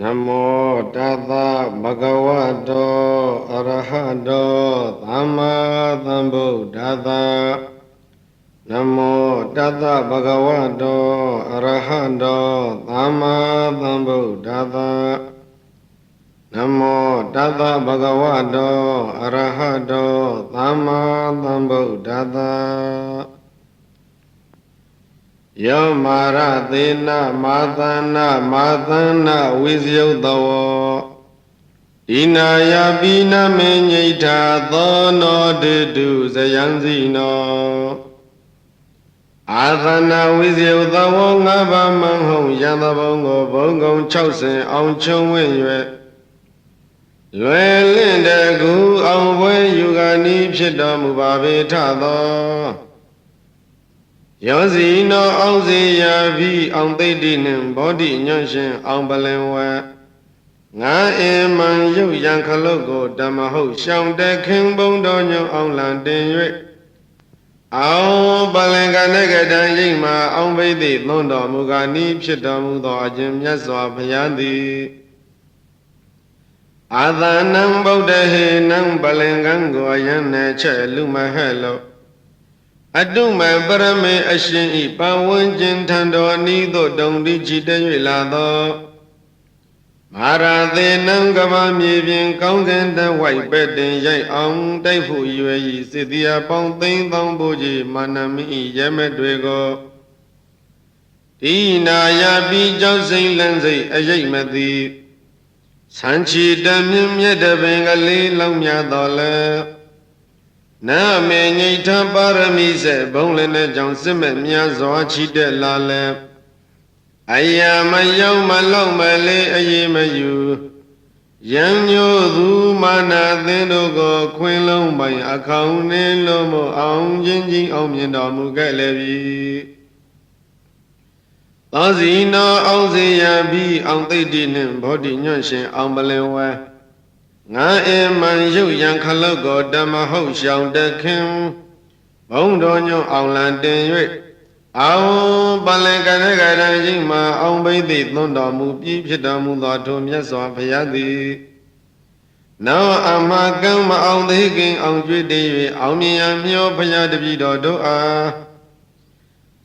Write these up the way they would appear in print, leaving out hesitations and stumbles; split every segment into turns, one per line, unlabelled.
Namo Tata Bhagavato Arahato Dhamma Sambuddhassa Namo Tata Bhagavato Arahato Dhamma Sambuddhassa Namo Tata Bhagavato Arahato Dhamma Sambuddhassa Yamara Dena Madana Visyuddhavo Inaya Bina Menyita Dono Dedu Sayanzino Adana Visyuddhavo Ngaba Manghong Yandabongo Bongong Chausen Ong Chung Wen Lue Linde Gu Ong Wen Yugani Pshita Mubabe Tado Yosi no Ausi Yavi Ong Tedinin Body Nyonshin Ong Balenwa Nga Eman Yu Yang Kalogo Damaho Shang De King Bondo Nyo Ong Landin Yue Ong Balenga Negadan Yingma Ong Vedi Londo Mugani Pshita Mudo Ajim Yaswa Payandi Adhanam Bodhe Nang Balengango Ayane Che Luma Hello Aduma Parame Ashin Ipawanjin Tando Nido Dondi Chita Yulado Marathe Nangama Mibin Kongan the White Bedding Yay Ong Daifu Yue Sidia Ponting Tombuji Manami Yamedwego Tina Yabi Josin Lanzi Ajamadi Sanchi Damim Yadabangali Lomya Dole Na me nyita parami se bonglene jong sime mya zwa chite lale Aya ma yaw ma law ma le aye ma yu Yang nyo du mana thin do ko khwin long bai akhaung ne lo mo aung jin jin aung myin taw mu kai le bi Taw si no aung se ya bi aung thai ti nin bodhi nyon shin aung palin wa Nga Eman Yu Yang Kalogo Dhamma Shang De King Bondo Nyo Ong Landin Yue Ong Balenga Negadan Yingma Ong Vedi Londo Mu Pi Phita Mudo Thu Myaswa Phayadi No Amakan Ma Ong Thi King Ong Chue Ti Yue Ong Myan Myo Phaya Tapi Do Do A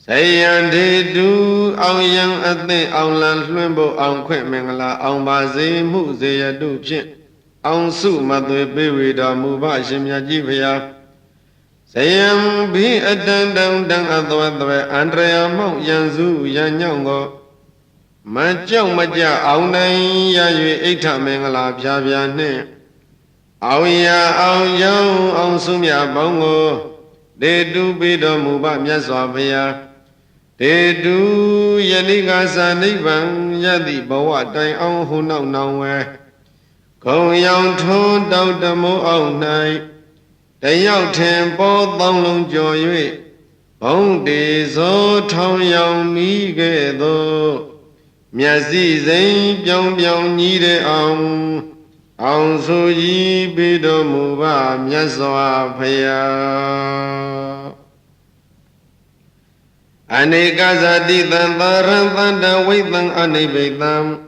Sayan Thi Du Ong Yang Athin Ong Lan Lwin Bo Ong Khwet Mingala Ong Ba Se Mu Se Ya Du Phit Ong Su Matwe Bewida Muba Shimya Jivya Sayam Bi Adan Dang Dang Adwatwe Andrea Mount Yanzu Yanyongo Majong Maja Ong Nai Yayu Eita Mengala Pya Ne Auya Ong Yang Ong Sumya Bongo De Du Bido Muba Myaswa Phaya De Du Yaniga Sa Nibbang Yadi Bawa Dai Ong Hu Nau Nau We Kong Yang Thon Dao Damo Ong Nai Dayao Ten Po Thong Long Jo Yue Bong De So Thong Yang Mi Ge Do Mya Si Zin Pyong Pyong Nyi De Ong Ong Su Yi Bi Do Mu Ba Myaswa Phaya Aneka Zati Tan Taran Tanda Wai Tang Anibai Tam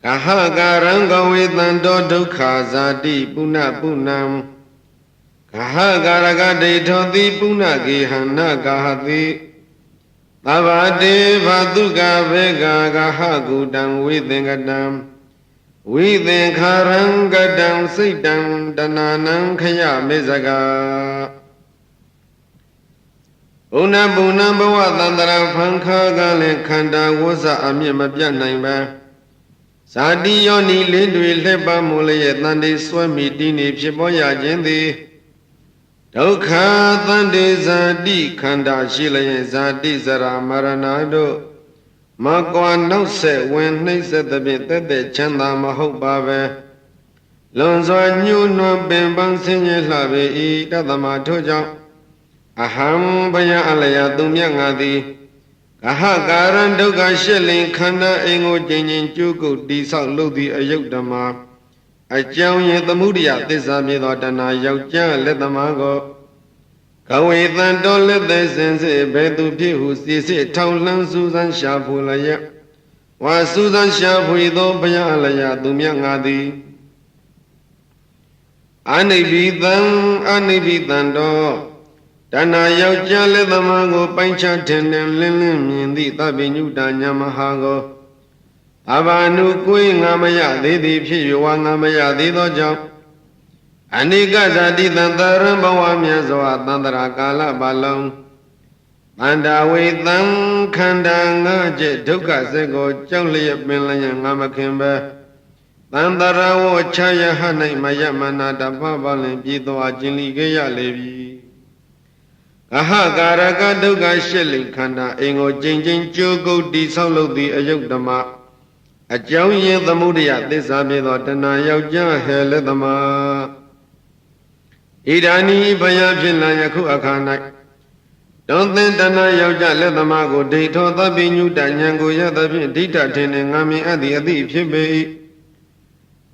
Kahagaranga Vedan Do Dukha Zati Puna Punam Kahagaraga De Thodi Puna Gihana Gahati Tavade Vaduga Vega Gahagudam Vidingadam Vidinkarangadam Siddham Dananam Khaya Mezaga Una Puna Bhavatandara Phankha Gale Khanda Wasa Amyama Pyanai Sadi Yoni Lindwi Lepa Mulaye Tandi Swami Dini Pshipoya Jindi Dukha Tandi Zadi Khanda Shilaye Zadi Zara Maranado Makwa Nose Wen Nise Tabi Tete Chanda Mahok Bave Lonzo Nyu No Bimbang Sinye Labe I Tatama Toja Aham Baya Alaya Tumya Ngadi Kahagaran Duga Shilling Khanda Engo Jinin Juku Disa Ludi Ayudama Ajang Yetamudia Tisami Dana Yauja Letamago Kawe Tando Let the Sense Bedu Pihu Sisi Taulan Susan Shapulaya ဝါစုသရှာဖွေသောဘုရားအလျာသူမြတ်ငါသည်အနိဗ္ဗိတံတော်တဏှာယောက်ျားလက်သမားကိုပိုင်းခြားထင်ထင်လင်းလင်းမြင်သည့်သဗ္ဗညုတညာမဟာကိုအဘာနုကိုယ်ငါမရသေးသည်ဖြစ်၍ဝါငါမရသေးသောကြောင့်အနိကဇာတိတံတရံဘဝမြတ်စွာသန္တရာကာလပတ်လုံးတန္တာဝေတံခန္ဓာငါကျဒုက္ခစက်ကိုကြောက်လျက်ပင်လျက်ငါမခင်ပဲတန္တရာဝချယဟ၌မယမနာတပပလင်ပြည်သွားခြင်းလိခဲ့ရလေပြီကဟကာရကဒုက္ခရှစ်လိခန္ဓာအိမ်ကိုကျင့်ချင်းကြိုးကုတ်တိဆောက်လုပ်သည့်အယုတ်ဓမ္မအကြောင်းရင်းသမုဒယသစ္စာဖြစ်သောတဏှာယောက်ျားဟဲလက်သမားဣဒာနိဘယဖြစ်လာယခုအခါ၌တောသင်တဏှာယောက်ျားလက်သမားကိုဒိဋ္ဌောသဗ္ဗညုတဉာဏ်ကိုရသဖြင့်ဒိဋ္ဌထင်နှင့်ငါမြင်အပ်သည့်အသည့်ဖြစ်ပေ၏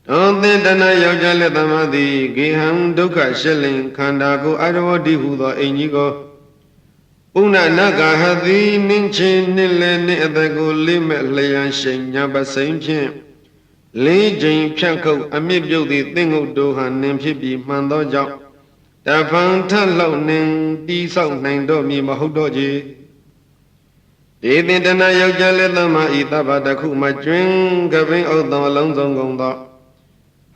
တောသင်တဏှာယောက်ျားလက်သမားသည်ဂေဟံဒုက္ခရှစ်လင်ခန္ဓာကိုအရဝတိဟုသောအိမ်ကြီးကိုပုဏ္ဏနဂဟတိနင်းချင်းနှင့်လည်းနှင့်အသက်ကိုလေးမဲ့လျံရှိန်ညာပစိန်ဖြင့်လေးချိန်ဖြတ်ခုတ်အမြင့်ပြုတ်သည့်သင်္ကုတ်တို့ဟာနင်ဖြစ်ပြီးမှန်သောကြောင့်တဖန်ထလောက်နှင်တီးဆောက်နိုင်တော့မည်မဟုတ်တော့ကြဒေသင်တနာယောက်ျားလက်သမားဤတပ္ပတခုမကျွင်းကပင်ဥဒ္ဒောလုံးစုံကုန်သော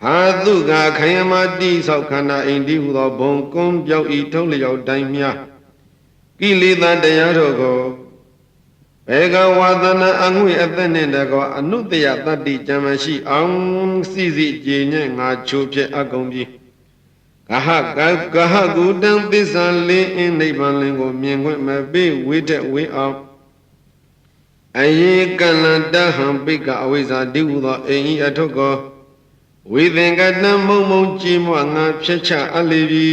ဟာတုကခယမတိဆောက်ခန္ဓာအိန္ဒီဟုသောဘုံကွန်းပြောက်ဤထုံးလျောက်တိုင်းများကိလေသာတရားတို့ကိုဘေကဝါဒနာအငွေအသက်နှင့်တကောအနုတ္တယတတ္တိကြံမရှိအောင်စီစီကြည်ညက်ငါချိုးဖြစ်အကုန်ပြီကဟကုတံသစ္စာလင်းအင်းနိဗ္ဗာန်လင်းကိုမြင်ခွင့်မပေးဝိတက်ဝေအောင်အယေကလန္တဟံပိကအဝိဇ္ဇာတိဟုသောအိမ်ဤအထုကောဝိသင်္ကတံမုံမုံကြည်မွငါဖြတ်ချအပ်လေပြီ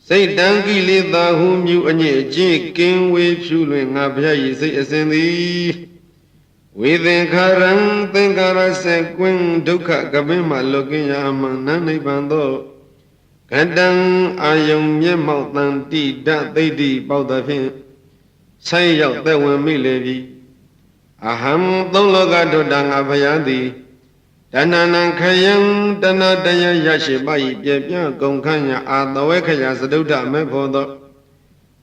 စိတ်တံကိလေသာဟုမြူအညစ်အကြေးကင်းဝေးဖြူလွင်ငါဘုရား၏စိတ်အစဉ်သည်ဝေသင်္ခါရံသင်္ခါရစေကွင်းဒုက္ခကပင်မှလွတ်ကင်းရမှန်နနိဗ္ဗာန်သောကတံအာယုံမျက်မှောက်တန်တိဒသိဋ္ဌိပေါသဖြင့်ဆိုင်ရောက်သက်ဝင်မိလေပြီအဟံသုံးလောကဒုတံငါဘုရားသည်တဏ္ဏနံခယံတဏ္ဍတယရရှိပါ၏ပြပြကုန်ခန့်ရအာသဝေခယသဒုဒ္ဓမေဖို့သော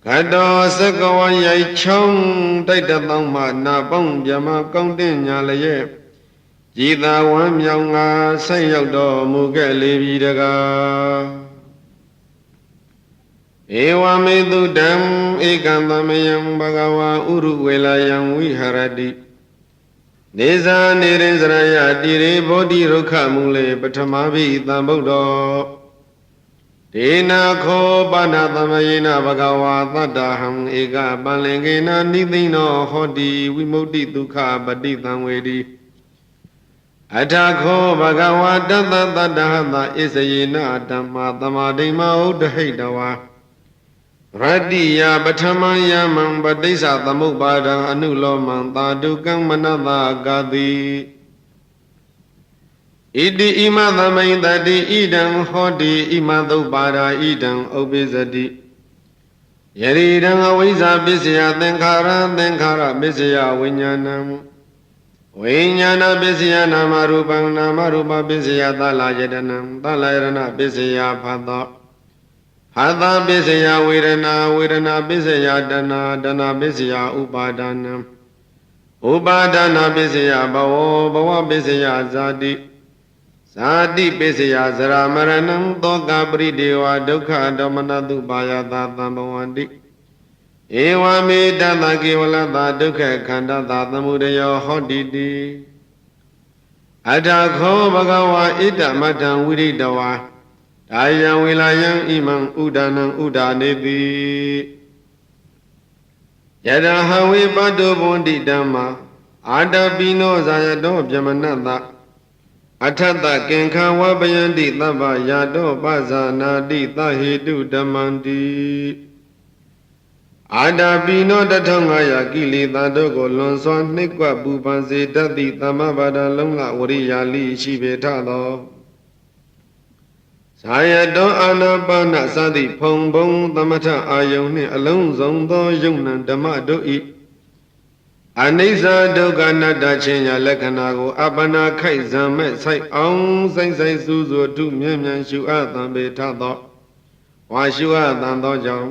ခတောသကဝရိုက်ချောင်းတိုက်တသောမှနာပေါင်းမြမကောင်းတင်ညာလျက်ကြည်သာဝမ်းမြောင်ငါဆက်ရောက်တော်မူခဲ့လေပြီတကားဧဝမေတုတံဧကံသမယံဘဂဝါဥရုဝေလာယံဝိဟရတိနေဇာနေရင်စရယတိရေဘောဓိရုခမူလေပထမဘိသံဗုဒ္ဓောဒေနာခောပါဏသမယေနဘဂဝါသတ္တဟံဧကပလင်ကေနနိသိနောဟောတိဝိမု ക്തി ဒုက္ခပတိသံဝေတိအထာခောဘဂဝါတတ္တတတ္တဟတဣစယေနဓမ္မာသမာဓိမဥဒ္ဒဟိတဝါရတ္တိယပထမယမံပတိစ္ဆသမုပ္ပါဒံအနုလောမံသာဓုကံမနတဂတိဣတိဣမသမိန်တတိဣဒံဟောတိဣမသုပ္ပါဒာဣဒံဥပိစတိယရိဒံအဝိဇ္ဇာပစ္စယသင်္ခါရပစ္စယဝိညာဏံဝိညာဏပစ္စယနာမရူပံနာမရူပပစ္စယသလယတနံသလယရဏပစ္စယဖတ်သောဟာသပစ္စယဝေဒနာပစ္စယတဏပစ္စယဥပါဒနာဥပါဒနာပစ္စယဘဝပစ္စယဇာတိပစ္စယဇရာမရဏံသောကပရိဒေဝဒုက္ခဒေါမနတုပါယသာသံဘဝန္တိဧဝမေတ္တကေဝလတာဒုက္ခခန္ဓာသာသမုဒယောဟောတိတိအထာခောဘဂဝါဣတမတံဝိရိတဝါဒါယံဝေလာယံဣမံဥဒါနံဥဒါနေတိယတဟဝေပတုဘုန်တိဓမ္မာအာတပိနောဇာယတောပြမနတအထတကင်္ခဝပယန္တိသဗ္ဗယာတောပဇာနာတိသဟေတုဓမ္မန္တိအာတပိနော1500ကိလေသာတို့ကိုလွန်စွာနှိပ်ကွပ်ပူပန်စေတတ်သည့်သမ္မဘာဒလုံးလဝရိယာလိရှိပေထသောဇာယတောအာနာပါနစသည်ဖုံဘုံသမထအာယုန်နှင့်အလုံးစုံသောယုံနံဓမ္မတို့၏ အနိစ္စဒုက္ခအနတ္တချင်းညာလက္ခဏာကိုအပ္ပနာခိုက်ဇံမဲ့ဆိုင်အောင်ဆိုင်ဆိုင်စူးစူအထုမြဲမြံရှုအပ်သံပေထသောဝါရှုအပ်သံသောကြောင့်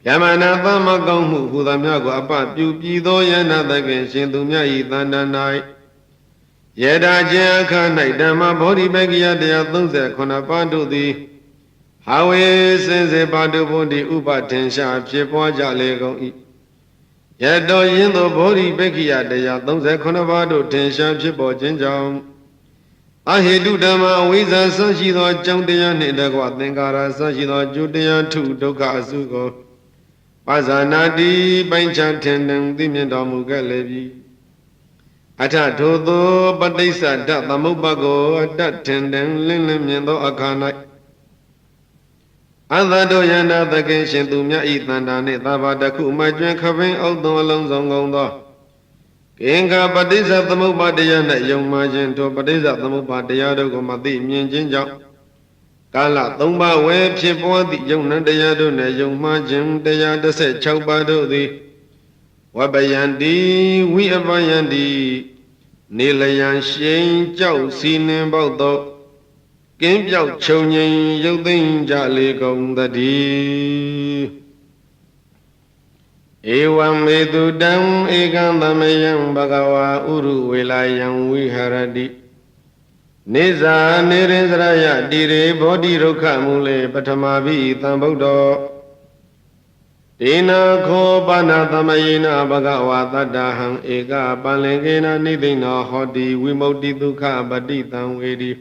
ယမနာသမကောင်းမှုဟူသောများကိုအပပြုပြီးသောယန္တသခင်ရှင်သူမြတ်ဤတန်တ၌ယေတာခြင်းအခါ၌ဓမ္မဗောဓိပက္ခိယတရား39ပါးတို့သည်ဟာဝေစင်စေပါတုဘုဒ္ဓိဥပထင်ရှားဖြစ်ပွားကြလေကုန်၏ယတောယင်းသောဗောဓိပက္ခိယတရား39ပါးတို့ထင်ရှားဖြစ်ပေါ်ခြင်းကြောင့်အဟိတုဓမ္မအဝိဇ္ဇာဆရှိသောအကြောင်းတရားနှင့်တကွသင်္ခါရဆရှိသောအကျိုးတရားထုဒုက္ခအစုကိုပါဇာနာတိပိုင်းခြားထင်နှံသိမြင်တော်မူခဲ့လေပြီအထထိုသောပဋိစ္စဒသမုပ္ပါကိုအတ္တထင်နှံလင်းလင်းမြင်သောအခါ၌အသတောယန္တသခင်ရှင်သူမြတ်ဤတန်တာနှင့်သဘာတခုမှကျွမ်းခပင်အောက်သောအလုံးစုံကုန်သောကိင်္ဂပဋိစ္စသမုပ္ပါတရား၌ယုံမှခြင်းထိုပဋိစ္စသမုပ္ပါတရားတို့ကိုမသိမြင်ခြင်းကြောင့်ကာလ၃ပါးဝဲဖြစ်ပွားသည့်ယုံနံတရားတို့နှင့်ယုံမှခြင်းတရား16ပါးတို့သည်ဝပယန္တိဝိအပယန္တိနေလယံရှိန်ကြောက်စီနှင်ပေါက်သောကင်းပြောက်ခြုံငိမ်ရုပ်သိမ်းကြလေကုန်သတည်းဧဝံမေတုတံဧကံသမယံဘဂဝါဥရုဝေလာယံဝိဟရတိနေဇာနေရင်စရယတိရေဘောဓိရုခမူလေပထမဘိသံဗုဒ္ဓောဒေနာခောပါဏသမယေနဘဂဝါတတ္တဟံဧကပလင်ကေနနိသိဏောဟောတိဝိမု ക്തി ဒုက္ခပတိတံဝေတိ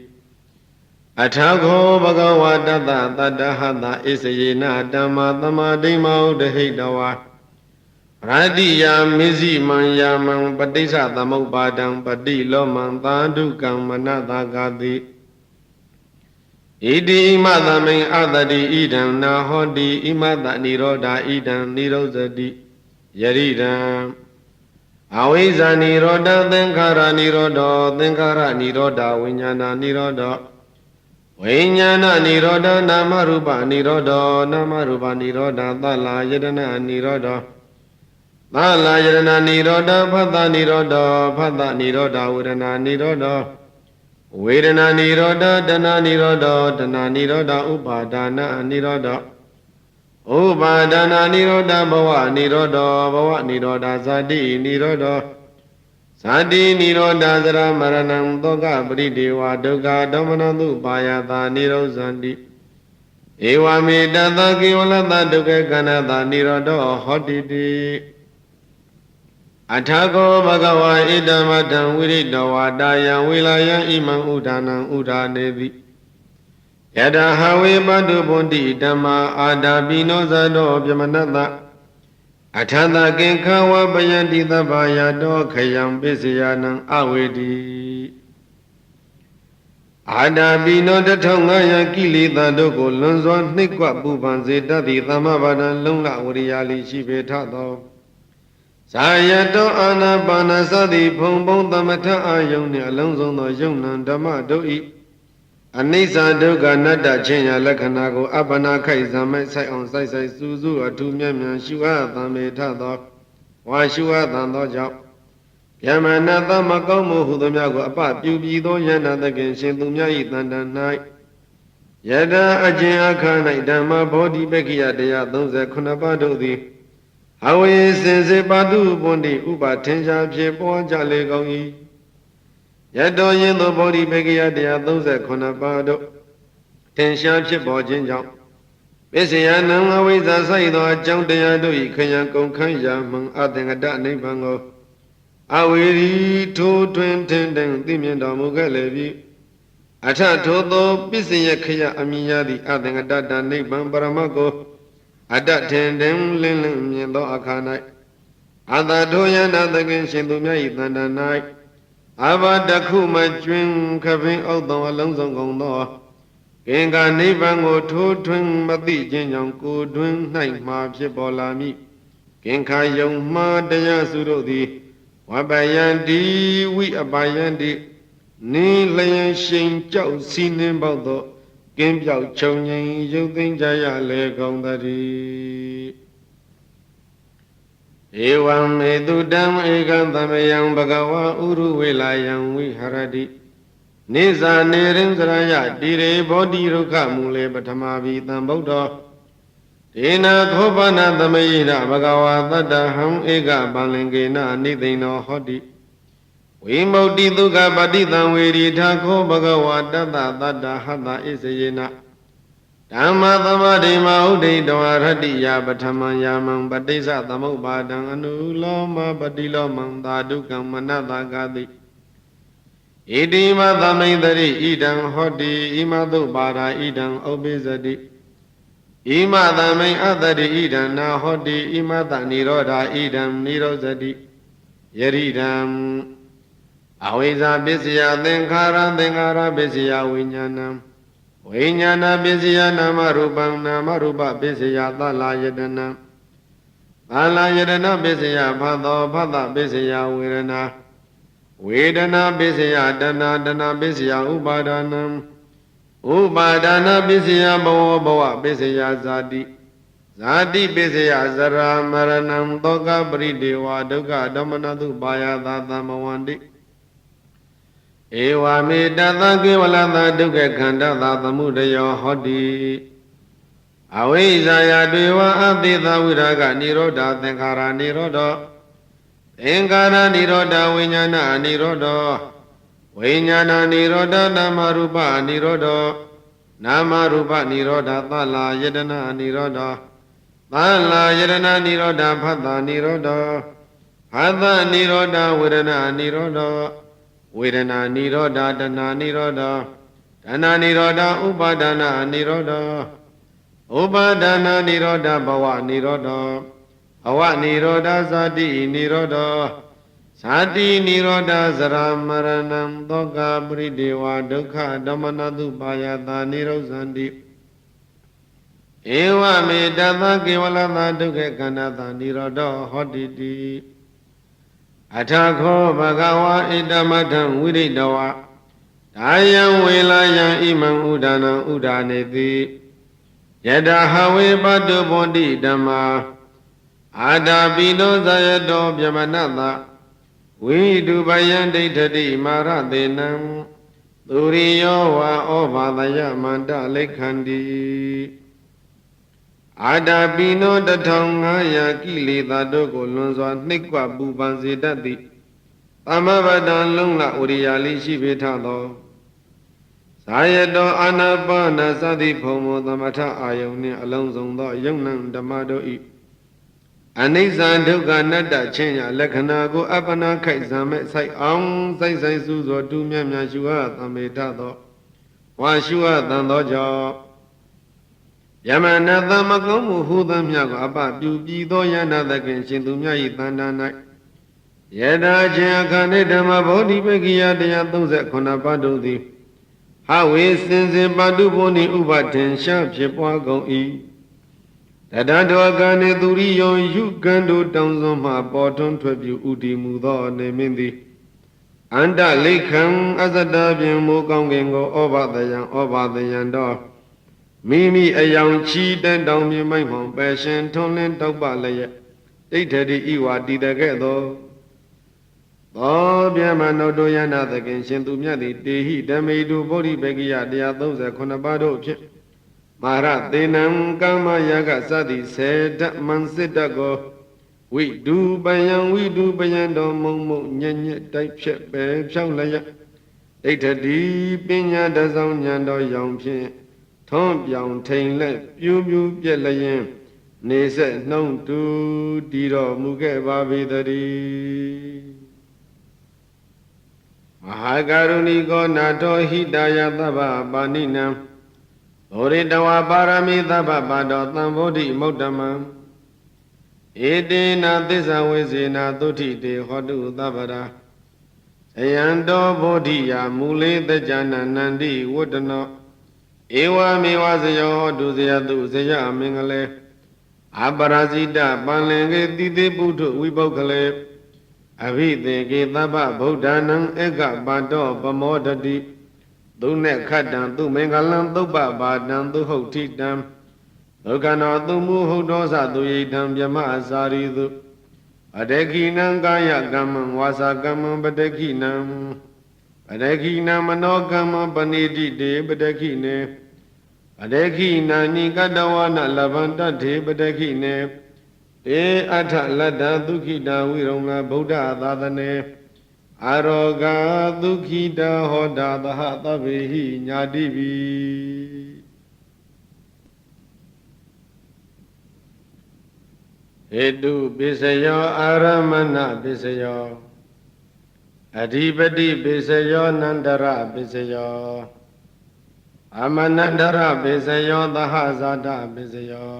အထာခောဘဂဝါတတ္တတတ္တဟတဣစယေနဓမ္မသမာဓိမောဒဟိတဝါရတိယမေဇိမံယာမံပဋိစ္စသမုပ္ပါဒံပတိလောမံသာဓုကံမနတဂတိဣတိဣမသမိန်အတတိဣဒံနာဟောတိဣမတနိရောဓာဣဒံနိရောဇတိယရိဒံအဝိဇ္ဇာနိရောဓသင်္ခါရနိရောဓောသင်္ခါရနိရောဓဝိညာဏနိရောဓဝိညာဏနိရောဓနာမရူပနိရောဓနာမရူပနိရောဓသလယတနာနိရောဓသလယတနာနိရောဓဖတ်တနိရောဓဖတ်တနိရောဓဝေဒနာနိရောဓဝေဒနာနိရောဓတဏနိရောဓတဏနိရောဓဥပါဒနာနိရောဓဥပါဒနာနိရောဓဘဝနိရောဓဘဝနိရောဓဇာတိနိရောဓဇာတိနိရောဓသရမရဏံသောကပရိဒေဝဒုက္ခဒေါမနတုပါယတာနိရောဇန္တိဧဝမေတတကေဝလတဒုက္ခကန္နတာနိရောဓဟောတိတိအထာကောဘဂဝါဣဒမတံဝိရိတဝါတာယံဝေလာယံဣမံဥဒါနံဥဒါနေတိယတဟဝေပတုဘုန်တိဓမ္မာအာဒာပိနောဇတောပြမနတအထာတကင်္ခဝပယန္တိသဗ္ဗယတောခယံပိစယနံအဝေတိအာဒာပိနော1500ကိလေသာတို့ကိုလွန်စွာနှိပ်ကွပူပန်စေတတ်သည့်သမ္မာပါဒံလုံလဝရိယာလိရှိပေထသောဇာယတောအာနာပါနသတိဖုံဖုံသမထအာယုန်နှင့်အလုံးစုံသောယုံနံဓမ္မတို့၏အနိစ္စဒုက္ခအနတ္တချင်းရာလက္ခဏာကိုအပ္ပနာခိုက်ဇံမဲ့ဆိုင်အောင်ဆိုင်ဆိုင်စူးစူးအထူးမြတ်မြတ်ရှုအပ်သံမေထသောဝါရှုအပ်သံသောကြောင့်ယမနာသမကောင်းမှုဟုသောများကိုအပပြုပြီးသောယန္တသခင်ရှင်သူများ၏တန်တန်၌ယတအကျဉ်အခါ၌ဓမ္မဘောဓိပက္ခိယတရား39ပါးတို့သည်အဝေစင်စေပါတုပွန်တိဥပါထင်ရှားဖြစ်ပေါ်ကြလေကုန်၏ယတောယင်းသောဗောဓိပက္ခိယတရား39ပါးတို့ထင်ရှားဖြစ်ပေါ်ခြင်းကြောင့်ပစ္စယနံအဝိဇ္ဇာဆိုင်သောအကြောင်းတရားတို့၏ခယံကုန်ခန်းရာမှန်အသင်္ကတနိဗ္ဗာန်ကိုအဝေရီထိုးထွင်းထင်တင်သိမြင်တော်မူခဲ့လေပြီအထထိုသောပစ္စယခယအမိယသည့်အသင်္ကတနိဗ္ဗာန်ပရမတ်ကိုအတ္တထင်တင်လင်းလင်းမြင်သောအခါ၌အတ္တထိုယန္တသခင်ရှင်သူမြတ်၏တန်တန်၌အဘတခုမကျွင်းခပင်အောက်သောအလုံးစုံကုန်သောကင်္ဂနိဗ္ဗာန်ကိုထိုးထွင်းမသိခြင်းကြောင့်ကိုယ်တွင်၌မှဖြစ်ပေါ်လာမည်ကင်္ခာယုံမှတရားစုတို့သည်ဝပယန္တိဝိအပယန္တိနိလျင်ရှိန်ကြောက်စီးနှင်းပေါသောကင်းပြောက်ခြုံငိမ်ရုပ်သိမ်းကြရလေကုန်သတည်း Evam edudam ekantamayam bhagava uruvelayam viharati Nisa nirindraya dire bodhi rukha mule patamavi tambuddha Dena thopana tamayina bhagava tattaham eka balingena nidhino hoti Vimauti dukha patitam viritha bhagava tattha tattha hatha isayena Dhamma thamadhima uddhitavārati ya pathamam yamam patisa thamupādam anuloma patilomam dhādukam manatthāgati Idima thamaidari idam hoti imadu para idam obisati Ima thamai adari idam na hoti imata nirodha idam nirosati Yaridam Avisa pisya thengkhara pisya viññānam Viññāna pisya nama rupa pisya talayatana Talayatana pisya bhata pisya virana Vedana pisya dana pisya upadanam Upadana pisya bhava pisya zati pisya zara maranam Toka prideva dukkha dhamanatu payata thamavandi Eva me tata kevalata dukkha khandata thamudaya hoti Avijaya deva adhita viraga nirodha thengkhara nirodha Thengkhara nirodha viññāna nirodha Viññāna nirodha namarupa nirodha Namarupa nirodha tala yadana nirodha Tala yadana nirodha bhata nirodha Bhata nirodha virana nirodha Vedana nirodha dana nirodha Dana nirodha upadana nirodha Upadana nirodha bhava nirodha Bhava nirodha sati nirodha Sati nirodha sara maranam Toka prideva dukkha dhamanatu payata nirosanti Eva me tata kevalata dukkha khandata nirodha hotiti Athakho bhagava idamatham viridava Dayam velayam imam udana udaneti Yadahave padu bodhi dhamma Adapino sayato bhyamanatha Vidubayam daittati maratenam Turiyo va obhadaya manta lekhandi Adapino tathangaya kileta doko lunswa nikwa bupan sedati Tamavadan lungla uriyali shivethado Sayato anapana sati phomo tamatha ayoni alonsongdo yungnam dhamadoi Anisa dukkha natta chenya lakhana ko apana khaisame sai aung sai suzo tu myamya shuha thamethado Wa shuha thanto jo Yamanatha makamu hudamya ko apa pyu pitho yana thakhin shin tu mya yi thanda nai Yada chin akhane dhamma bodhi pekiya 139 ပါးတို့သည်ဟဝေစင်စစ်ပါတုဘောနိဥပထင်ရှားဖြစ်ပွားကုန်၏တတတောကနေသူရိယောယုကံတို့တောင်းစွန်းမှပေါ်ထွန်းထွက်ပြဥတည်မူသောနေမင်းသည်အန္တလိခံအသတ္တဖြင့်မိုးကောင်းကင်ကိုဩဘာတယံတော်မိမိအယောင်ချီတဲ့တောင်မြမိုက်မှောင်ပယ်ရှင်ထွန်းလင်းတောက်ပလည်းရဲ့ဒိဋ္ဌတိဤဝါတည်တဲ့ကဲ့သို့သောဗျမနောတောယနာသခင်ရှင်သူမြတ်သည်တေဟိဓမေတုဗောဓိပကိယ139ပါးတို့ဖြင့်မာရသေနံကာမယာကစသည်10ဓမ္မံစစ်တကောဝိဒုပယံတော်မုံညံ့တိုက်ဖြက်ပဲဖြောင်းလျက်ဒိဋ္ဌတိပညာတဆောင်ဉာဏ်တော်ရောင်ဖြင့်ထွန်းပြောင်ထိန်လက်ပြူပြက်လျင်နေဆက်နှုံတူတည်တော်မူခဲ့ပါပေတည်းမဟာကရုဏီကောနာတောဟိတယသဗ္ဗပါဏိနံဘောရိတဝပါရမိသဗ္ဗပါတောသံဗောဓိမုဒ္ဓမံဧတေနသစ္စာဝေစေနာသုထိတေဟောတုသဗ္ဗရာဇယံတောဗောဓိယာမူလေတကြနာနန္တိဝတ္တနောဧဝမေဝဇယောဟောတုဇယတုဇယမင်္ဂလေအပရာဇိတပန္လင်ကေတိတိပုထုဝိပုဂ္ဂလေအဘိသေကေသဗ္ဗဗုဒ္ဓနံဧကပါတောပမောဒတိသူနဲ့ခတ္တံသူမင်္ဂလံသုပ္ပပါဒံသူဟုတ်ထိတံဒုက္ခနောသူမူဟုတ်သောသသူယိတံမြမအစာရိတု တေခိနံကာယကမ္မံဝါစာကမ္မံပတေခိနံပတေခိနံမနောကမ္မံပဏိတိတေပတေခိနေပတေခိနံနိကတဝနလဗန္တတေပတေခိနေတေအထလတ္တဒုက္ခိတဝိရုံလဗုဒ္ဓသာသနေအာရောဂဒုက္ခိတဟောတာသဟသဗ္ဗေဟိညာတိပိဟေတုပိစယောအာရမဏပိစယောအဓိပတိပိစယောနန္တရပိစယောအမနန္တရပိစယောသဟဇာတပိစယော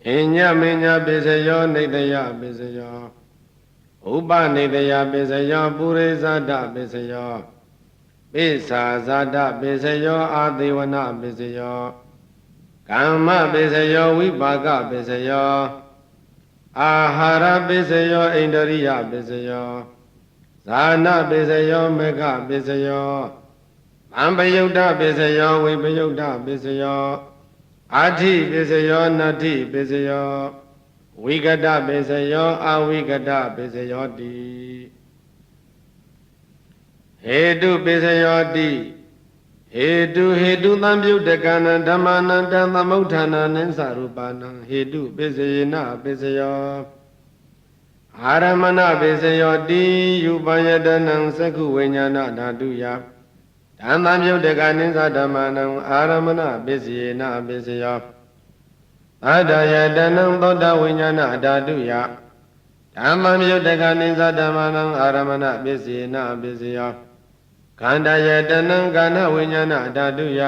အညမညပိစယောနေတယပိစယောဥပနေတယပိစယောပုရိဇာတပိစယောပိသာဇာတပိစယောအာသေဝနပိစယောကမ္မပိစယောဝိပါကပိစယောအာဟာရပိစယောဣန္ဒရိယပိစယောဇာနပိစယောမေဃပိစယောဗံပယုတ်တပိစယောဝိပယုတ်တပိစယောအာထိပိစယောနတ္ထိပိစယောဝိကတပိစယောအဝိကတပိစယောတိဟေတုပိစယောတိဟေတုသံပြုတကနံဓမ္မနံတံသမုဋ္ဌာနာနိသရူပနံဟေတုပိစယေနပိစယောအာရမဏပိစယောတိယူပယတနံသက္ခုဝိညာဏဓာတုယဓမ္မပြုတကနိသဓမ္မနံအာရမဏပိစယေနပိစယောသဒ္ဒယတနံသောတဝိညာဏဓာတုယဓမ္မပြုတကနိသဓမ္မနံအာရမဏပိစယေနပိစယောခန္ဓာယတနံကာဏဝိညာဏဓာတုယ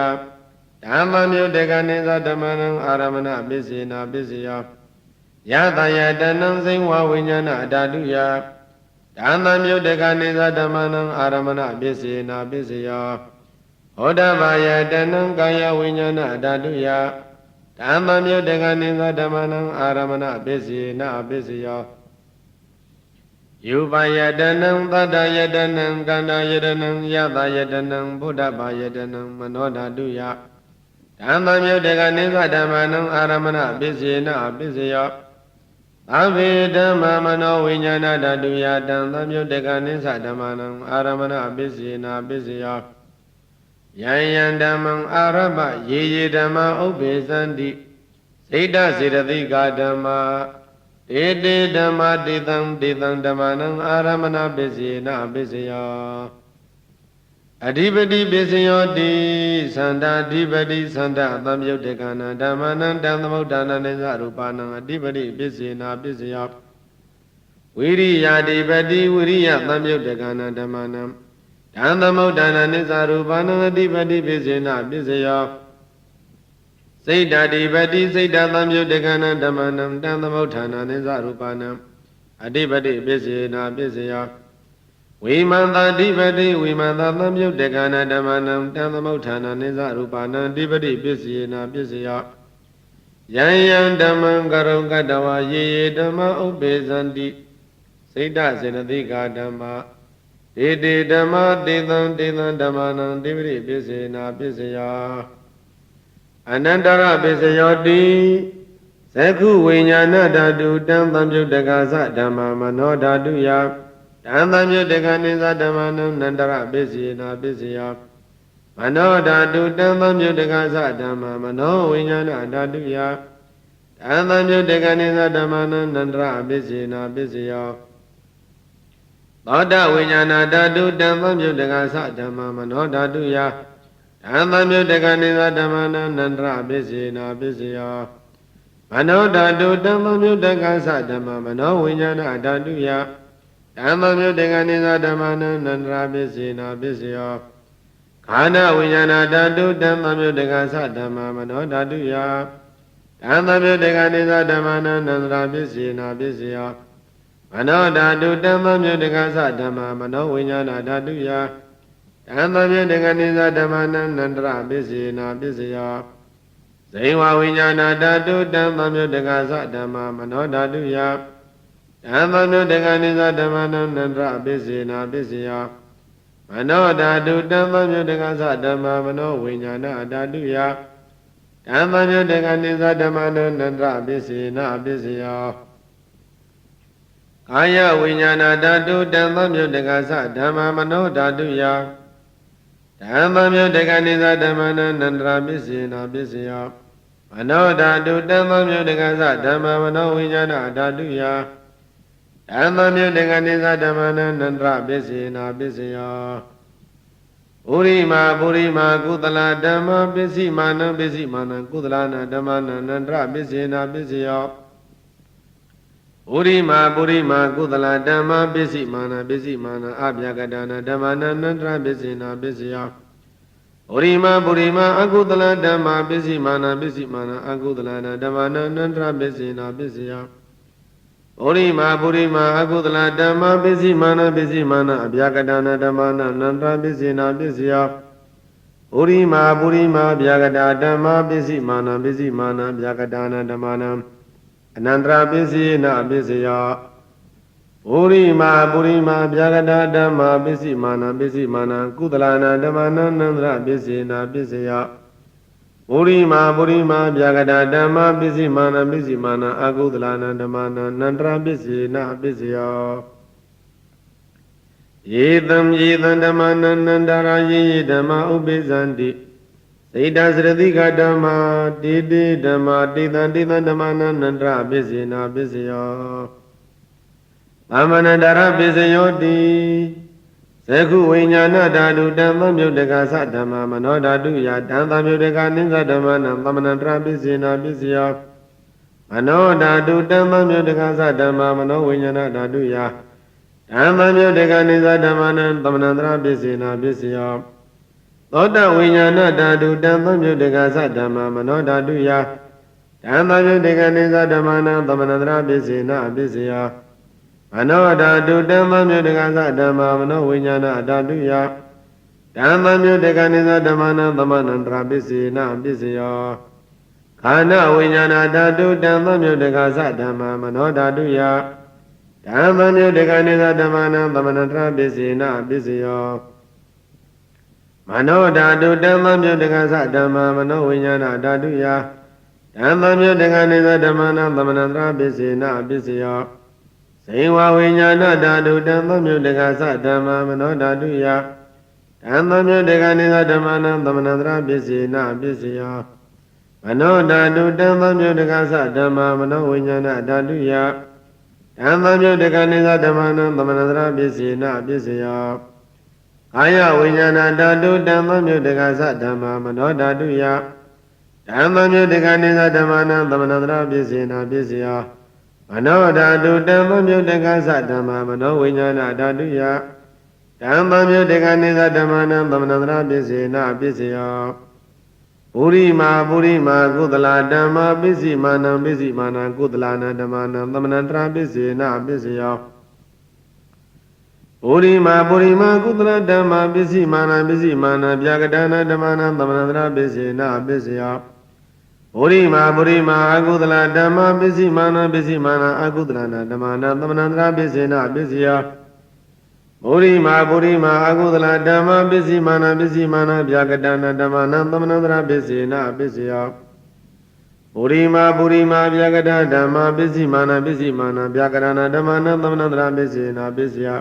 ဓမ္မမြုတကနိသဓမ္မနံအာရမဏပစ္စေနာပစ္စယောယတယတနံစိဝဝိညာဏဓာတုယဓမ္မမြုတကနိသဓမ္မနံအာရမဏပစ္စေနာပစ္စယောဟောတဘာယတနံကာယဝိညာဏဓာတုယဓမ္မမြုတကနိသဓမ္မနံအာရမဏပစ္စေနာပစ္စယောယူပါယတနံသတ္တယတနံကန္တာယတနံယတယတနံဘုဒ္ဓဘာယတနံမနောဓာတုယဓမ္မမြုတကနိသဓမ္မနံအာရမဏပစ္စေနပစ္စယောသဗ္ဗေဓမ္မမနောဝိညာဏဓာတုယတံသမြုတကနိသဓမ္မနံအာရမဏပစ္စေနပစ္စယောယံယံဓမ္မံအာရပယေယေဓမ္မဥပ္ပေသန္တိစေတစေတသိကာဓမ္မာတေတေဓမ္မတေတံဓမ္မနံအာရမဏပစ္စေနပစ္စယောအဓိပတိပစ္စယောတိသန္တာအဓိပတိသန္တာသံယုတ်တကနာဓမ္မနံတံသမုဋ္ဌာနနိသရူပနံအဓိပတိပစ္စေနပစ္စယောဝိရိယာဓိပတိဝိရိယသံယုတ်တကနာဓမ္မနံတံသမုဋ္ဌာနနိသရူပနံအဓိပတိပစ္စေနပစ္စယောစိတ်ဓာတိပတိစိတ်ဓာသံယုတ်တကနာဓမ္မနံတံသမုဋ္ဌာနာနိသရူပနံအဓိပတိပစ္စေနာပစ္စယောဝိမန္တာဓိပတိဝိမန္တာသံယုတ်တကနာဓမ္မနံတံသမုဋ္ဌာနာနိသရူပနံအဓိပတိပစ္စေနာပစ္စယောယံယံဓမ္မံကရုံကတဝါယေယေဓမ္မဥပ္ပေသန္တိစိတ်ဓစေနတိကာဓမ္မတေတေဓမ္မတေသံဓမ္မနံအဓိပတိပစ္စေနာပစ္စယောအနန္တရပစ္စယောတိသက္ခုဝိညာဏဓာတုတံသံယုတ်တကသဓမ္မမနောဓာတုယတံသံယုတ်တကနိသဓမ္မနံနန္တရပစ္စေနာပစ္စယောမနောဓာတုတံသံယုတ်တကသဓမ္မမနောဝိညာဏဓာတုယတံသံယုတ်တကနိသဓမ္မနံနန္တရပစ္စေနာပစ္စယောသောတဝိညာဏဓာတုတံသံယုတ်တကသဓမ္မမနောဓာတုယဓမ္မမြုတကနိသဓမ္မနံနန္တရပစ္စေနာပစ္စယောမနောဓာတုဓမ္မမြုတကသဓမ္မမနောဝိညာဏဓာတုယဓမ္မမြုတကနိသဓမ္မနံနန္တရပစ္စေနာပစ္စယောခန္ဓာဝိညာဏဓာတုဓမ္မမြုတကသဓမ္မမနောဓာတုယဓမ္မမြုတကနိသဓမ္မနံနန္တရပစ္စေနာပစ္စယောမနောဓာတုဓမ္မမြုတကသဓမ္မမနောဝိညာဏဓာတုယဓမ္မမြတကနိသဓမ္မနံနန္တရပစ္စေနာပစ္စယောဇိဝဝိညာဏဓာတုဓမ္မမြတကသဓမ္မမနောဓာတုယဓမ္မမြတကနိသဓမ္မနံနန္တရပစ္စေနာပစ္စယောမနောဓာတုဓမ္မမြတကသဓမ္မမနောဝိညာဏဓာတုယဓမ္မမြတကနိသဓမ္မနံနန္တရပစ္စေနာပစ္စယော ကာယဝိညာဏဓာတုတံသမြုတ္တကသဓမ္မမနောဓာတုယဓမ္မမြုတ္တကနိသဓမ္မနန္တရာပစ္စေနာပစ္စယမနောဓာတုတံသမြုတ္တကသဓမ္မမနောဝိညာဏဓာတုယဓမ္မမြုတ္တကနိသဓမ္မနန္တရာပစ္စေနာပစ္စယပုရိမာကုသလဓမ္မပစ္စည်းမာနံပစ္စည်းမာနံကုသလနာဓမ္မနန္တရာပစ္စေနာပစ္စယပုရိမာကုသလဓမ္မပစ္စည်းမာနပစ္စည်းမာနအဗျာကတနာဓမ္မနန္တရာပစ္စေနာပစ္စယပုရိမာအကုသလဓမ္မပစ္စည်းမာနပစ္စည်းမာနအကုသလနာဓမ္မနန္တရာပစ္စေနာပစ္စယပုရိမာအကုသလဓမ္မပစ္စည်းမာနပစ္စည်းမာနအဗျာကတနာဓမ္မနန္တရာပစ္စေနာပစ္စယပုရိမာဗျာကတာဓမ္မပစ္စည်းမာနပစ္စည်းမာနဗျာကတာနာဓမ္မနအနန္တရာပစ္စည်းနာပစ္စယပုရိမာဗျာကတာဓမ္မပစ္စည်းမာနပစ္စည်းမာနကုသလနာဓမ္မနန္တရာပစ္စေနာပစ္စယပုရိမာဗျာကတာဓမ္မပစ္စည်းမာနပစ္စည်းမာနအကုသလနာဓမ္မနန္တရာပစ္စေနာပစ္စယယေတံဓမ္မနန္တရာယေဓမ္မဥပိသန္တိစေတသရတိကဓမ္မာတေဓမ္မာတေတံဓမ္မနန္တရာပစ္စေနာပစ္စယောသမနန္တရာပစ္စယောတိသကုဝိညာဏဓာတုတံသမြုတ္တကသဓမ္မမနောဓာတုယတံသမြုတ္တကနိသဓမ္မနံသမနန္တရာပစ္စေနာပစ္စယောမနောဓာတုတံသမြုတ္တကသဓမ္မမနောဝိညာဏဓာတုယဓမ္မမြုတ္တကနိသဓမ္မနံသမနန္တရာပစ္စေနာပစ္စယောသောတဝိညာဏဓာတုတံသမြုတ္တကသဓမ္မမနောဓာတုယဓမ္မမြုတ္တကနိသဓမ္မနံသမနန္တရာပစ္စေနာပစ္စယောမနောဓာတုတံသမြုတ္တကသဓမ္မမနောဝိညာဏဓာတုယဓမ္မမြုတ္တကနိသဓမ္မနံသမနန္တရာပစ္စေနာပစ္စယောခန္ဓာဝိညာဏဓာတုတံသမြုတ္တကသဓမ္မမနောဓာတုယဓမ္မမြုတ္တကနိသဓမ္မနံသမနန္တရာပစ္စေနာပစ္စယောမနောဓာတုတံသမြုတ္တကသဓမ္မမနောဝိညာဏဓာတုယဓမ္မမြုတ္တကနိသဓမ္မနံသမနန္တရာပစ္စေနာပစ္စယောဇိဝဝိညာဏဓာတုတံသမြုတ္တကသဓမ္မမနောဓာတုယဓမ္မမြုတ္တကနိသဓမ္မနံသမနန္တရာပစ္စေနာပစ္စယောမနောဓာတုတံသမြုတ္တကသဓမ္မမနောဝိညာဏဓာတုယဓမ္မမြုတ္တကနိသဓမ္မနံသမနန္တရာပစ္စေနာပစ္စယောကာယဝိညာဏဓာတုတံသမြုတ္တကသဓမ္မမနောဓာတုယဓမ္မမြုတ္တကနိသဓမ္မနံသမနန္တရာပစ္စေနာပစ္စယောမနောဓာတုတံသမြုတ္တကသဓမ္မမနောဝိညာဏဓာတုယဓမ္မမြုတ္တကနိသဓမ္မနံသမနန္တရာပစ္စေနာပစ္စယောပုရိမာကုသလဓမ္မပစ္စည်းမာနံပစ္စည်းမာနံကုသလနာဓမ္မနံသမနန္တရာပစ္စေနာပစ္စယောပုရိမာကုသလဓမ္မပစ္စည်းမာနံပစ္စည်းမာနံဗျာကတနာဓမ္မနံသမနန္တရာပစ္စေနာပစ္စယောပုရိမာအကုသလဓမ္မပစ္စည်းမာနံပစ္စည်းမာနံအကုသလနာဓမ္မနံသမနန္တရာပစ္စေနာပစ္စယောပုရိမာအကုသလဓမ္မပစ္စည်းမာနံပစ္စည်းမာနံဗျာကတနာဓမ္မနံသမနန္တရာပစ္စေနာပစ္စယောပုရိမာဗျာကတဓမ္မပစ္စည်းမာနံပစ္စည်းမာနံဗျာကတနာဓမ္မနံသမနန္တရာပစ္စေနာပစ္စယော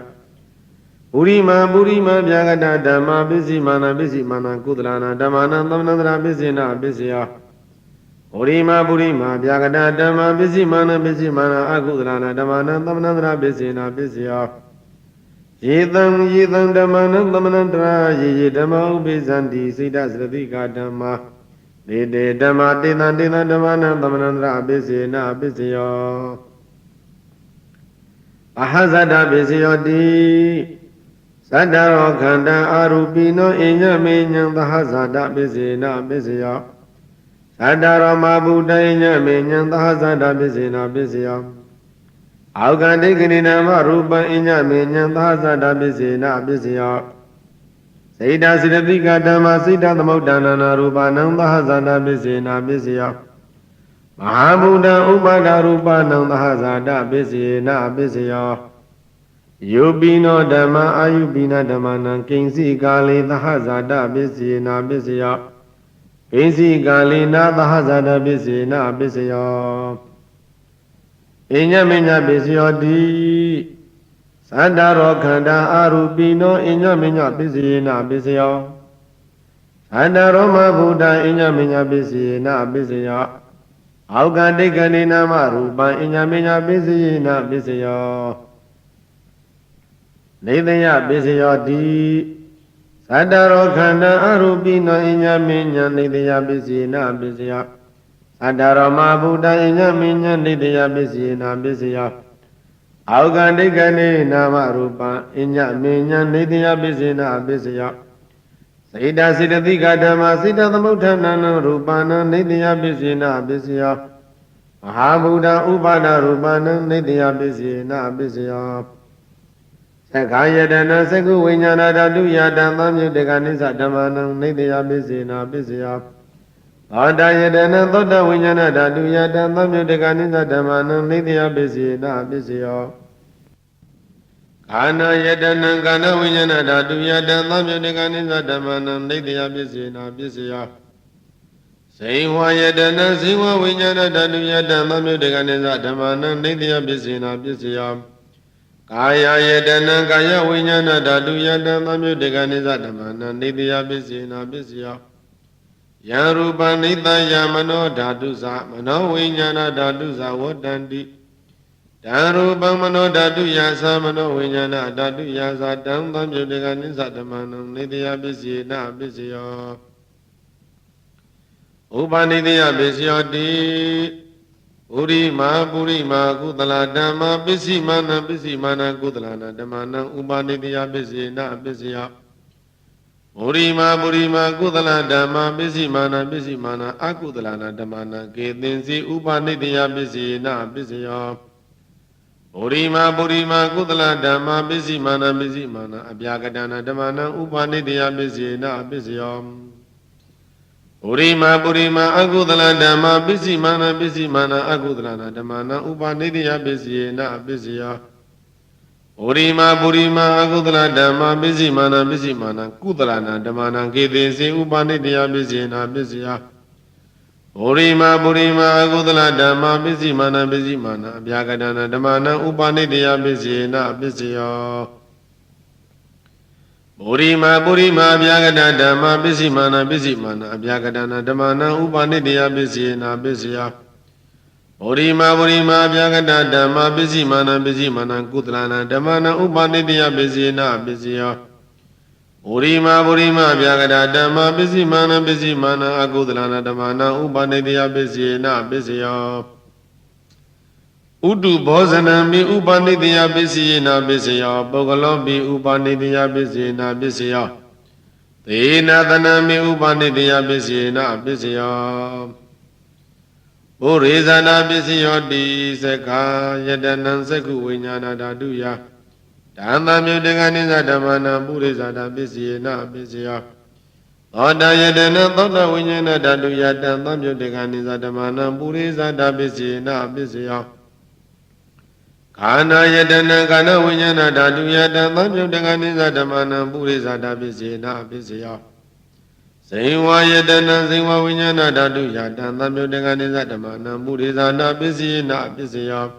ပုရိမာဗျာကတဓမ္မပစ္စည်းမာနံပစ္စည်းမာနံကုသလနာဓမ္မနံသမနန္တရာပစ္စေနာပစ္စယောပုရိမာဗျာကတဓမ္မပစ္စည်းမာနံပစ္စည်းမာနံအကုသလနာဓမ္မနံသမနန္တရာပစ္စေနာပစ္စယောယေတံဓမ္မနံသမနန္တရာယေဓမ္မဥပိသန္တိစိတ္တသရတိကဓမ္မာတေဓမ္မာတေတံဓမ္မနံသမနန္တရာပစ္စေနာပစ္စယောအဟဇဒပစ္စယောတိသတ္တရောခန္ဓာအာရူပိနောအညမေညံသဟဇဒပစ္စေနာပစ္စယောသတ္တရောမဗုဒ္ဓအညမေညံသဟဇဒပစ္စေနာပစ္စယောအောကတိကနိနာမရူပံအညမေညံသဟဇဒပစ္စေနာပစ္စယောစေတစိရတိကဓမ္မစိတ္တသမုဒ္ဒနာနာရူပနံသဟဇဒပစ္စေနာပစ္စယောမဟာဗုဒ္ဓဥပါဒရူပနံသဟဇဒပစ္စေနာပစ္စယောယုပိနောဓမ္မအာယုပိနဓမ္မနံကိဉ္စီကာလေသဟဇဒပစ္စေနာပစ္စယောကိဉ္စီကာလေနာသဟဇဒပစ္စေနာပစ္စယောအညမေညပစ္စယောတိ Sadaro khanda arupino inya minya pisina pisyo. Sadaroma Buddha inya minya pisina pisyo. Aukandikani nama rupa inya minya pisina pisyo. Nidya pisyo di. Sadaro khanda arupino inya minya nidya pisina pisyo. Sadaroma Buddha inya minya nidya pisina pisyo. Aukandikani nama rupa inya minya nidya pisina pisyo. Sita siddhika dhamma sita thamutthana rupana nidya pisina pisyo. Mahabuddha upada rupana nidya pisina pisyo. Sakayatana saku vinyana dhatu yata tamyutika nisa dhammana nidya pisina pisyo. Thottayatana thotta vinyana dhatu yata tamyutika nisa dhammana nidya pisina pisyo. Kana yatana kana vinyana dhatu yata tamyutika nisa dhammana nidya pisina pisyo. Sehwa yatana sehwa vinyana dhatu yata tamyutika nisa dhammana nidya pisina pisyo. Kaya yatana kaya vinyana dhatu yata tamyutika nisa dhammana nidya pisina pisyo. Yarupa nitaya mano dhatu sa mano vinyana dhatu sa vatanti. Darupa mano dhatu yasa mano vinyana dhatu yasa dham tamyutika nisa dhammana nidya pisina pisyo. Upanidya pisyo di. Purima kudala dhamma pisimana kudala dhammana upanidya pisina pisyo. Purima kudala dhamma pisimana akudala dhammana ketinsi upanidya pisina pisyo. Purima kudala dhamma pisimana abhyagadana dhammana upanidya pisina pisyo. Purima akudala dhamma pisimana akudala dhammana upanidya pisina pisyo. Purima akudala dhamma pisimana kudala dhammana ketinsi upanidya pisina pisyo. Purima akudala dhamma pisimana abhyagadana dhammana upanidya pisina pisyo. Purima abhyagadana dhamma pisimana abhyagadana dhammana upanidya pisina pisyo. Purima abhyagadana dhamma pisimana kudala dhammana upanidya pisina pisyo. Purima abhyagadana dhamma pisimana akudala dhammana upanidya pisina pisyo. Udu bhojanambi upanidya pisina pisyo. Pogalobi upanidya pisina pisyo. Tena dhanambi upanidya pisina pisyo. Purizana pisyo di sekha yatanan saku vinyana dhatu ya. Dhamma myutika nisa dhammana purizana pisina pisyo. Thotta yatana thotta vinyana dhatu yata tamyutika nisa dhammana purizana pisina pisyo. Kana yatana kana vinyana dhatu yata tamyutika nisa dhammana purizana pisina pisyo. Sehwa yatana sehwa vinyana dhatu yata tamyutika nisa dhammana purizana pisina pisyo.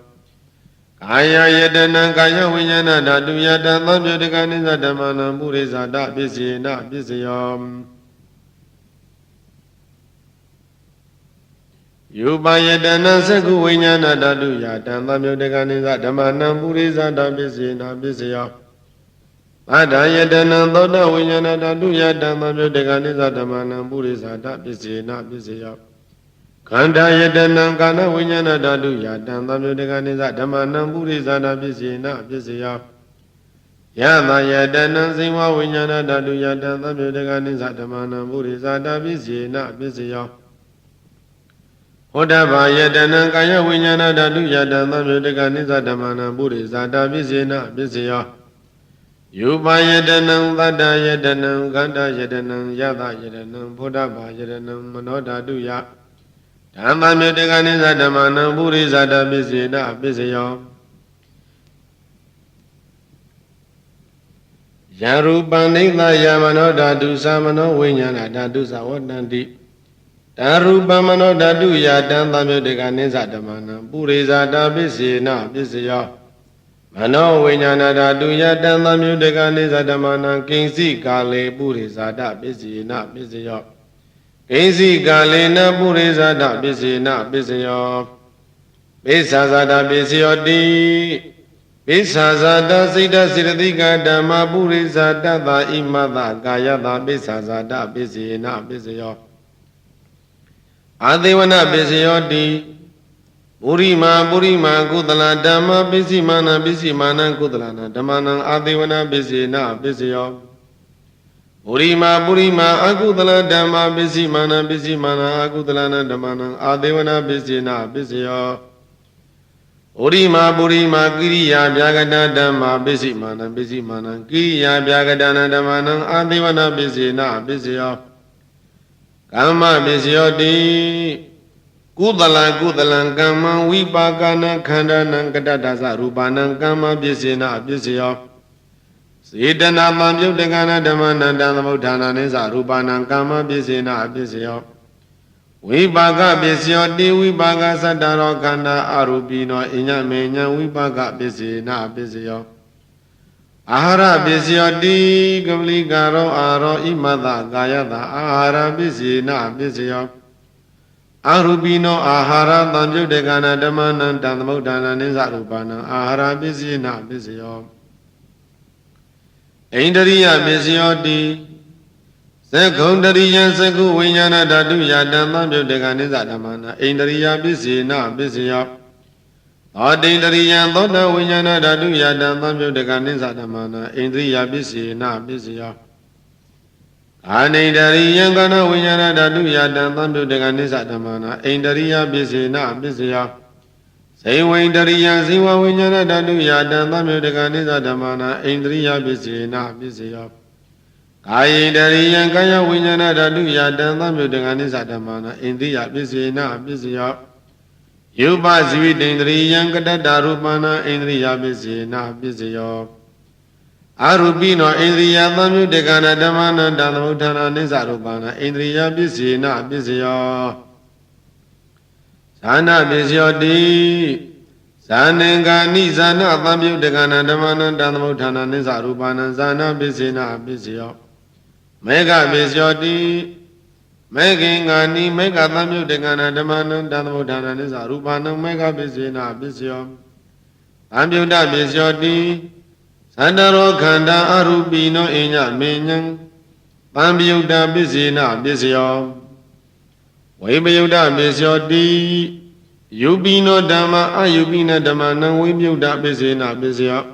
Kaya yatana kaya vinyana dhatu yata tamyutika nisa dhammana purizana pisina pisyo. Yupa yatana saku vinyana dhatu yata tamyutika nisa dhammana purizana pisina pisyo. Bhata yatana thotta vinyana dhatu yata tamyutika nisa dhammana purizana pisina pisyo. Khanda yatana kana vinyana dhatu yata tamyutika nisa dhammana purizana pisina pisyo. Yata yatana sehwa vinyana dhatu yata tamyutika nisa dhammana purizana pisina pisyo. Uddhava yatana kaya vinyana dhatu yata tamyutika nisa dhammana purizana pisina pisyo. Yupa yatana thatta yatana khanda yatana yata yatana Uddhava yatana mano dhatu ya. Dhamma myutika nisa dhammana purizana pisina pisyo. Yarupa nitaya mano dhatu sa mano vinyana dhatu sa vatanti. Darupa mano dhatu yata tamyutika nisa dhammana purizana pisina pisyo. Mano Vinyana Datuya Dhammamutika Nisa Dhammana Kinsi Kale Purisada Bisina Bisyo Kinsi Kale Na Purisada Bisina Bisyo Bisazada Bisyo Di Bisazada Sita Siddhika Dhamma Purisada Da Imada Gayada Bisazada Bisina Bisyo Adivana Bisyo Di Burima Kudala Dhamma Bisimana Kudalana Dhammana Adivana Bisina Bisyo Burima Akudala Dhamma Bisimana Akudalana Dhammana Adivana Bisina Bisyo Burima Kiriya Vyagada Dhamma Bisimana Kiriya Vyagadana Dhammana Adivana Bisina Bisyo Kama Bisyo Di Kudala Kama Vipakana Khandana Kadadasa Rupana Kama Bisina Bisyo Siddhana Mamyutakana Dhammana Dhammamuttana Nisa Rupana Kama Bisina Bisyo Vipaka Bisyo Di Vipaka Saddharo Khanda Arupino Inya Menya Vipaka Bisina Bisyo Ahara Bisyo Di Gavlikaro Aro Imada Gayada Ahara Bisina Bisyo Arubino Ahara Dhammutakana Dhammana Dhammamuttana Nisa Rupana Ahara Bisina Bisyo Indriya Bisyo Di Sekundariya Seku Vinyana Dhatuya Dhammamutika Nisa Dhammana Indriya Bisina Bisyo Adindriya Thoda Vinyana Dhatuya Dhammamutika Nisa Dhammana Indriya Bisina Bisyo Anindariya Kana Vinyana Dhatuya Dhammamutika Nisa Dhammana Indriya Bisina Bisyo Sewindariya Siva Vinyana Dhatuya Dhammamutika Nisa Dhammana Indriya Bisina Bisyo Kayindariya Kaya Vinyana Dhatuya Dhammamutika Nisa Dhammana Indriya Bisina Bisyo Yupa Sividindriya Kadada Rupana Indriya Bisina Bisyo Arupino Indriya Dhammutakana Dhammana Dhammamuttana Nisa Rupana Indriya Bisina Bisyo Sana Bisyo Di Sanengani Sana Dhammutakana Dhammana Dhammamuttana Nisa Rupana Sana Bisina Bisyo Mega Bisyo Di Megingani Mega Dhammutakana Dhammana Dhammamuttana Nisa Rupana Mega Bisina Bisyo Dhammuta Bisyo Di Saddharo Khanda Arupino Inya Menyang Dhammuta Bisina Bisyo Vipayuta Bisyo Di Yupino Dhamma Ayupina Dhammana Vipayuta Bisina Bisyo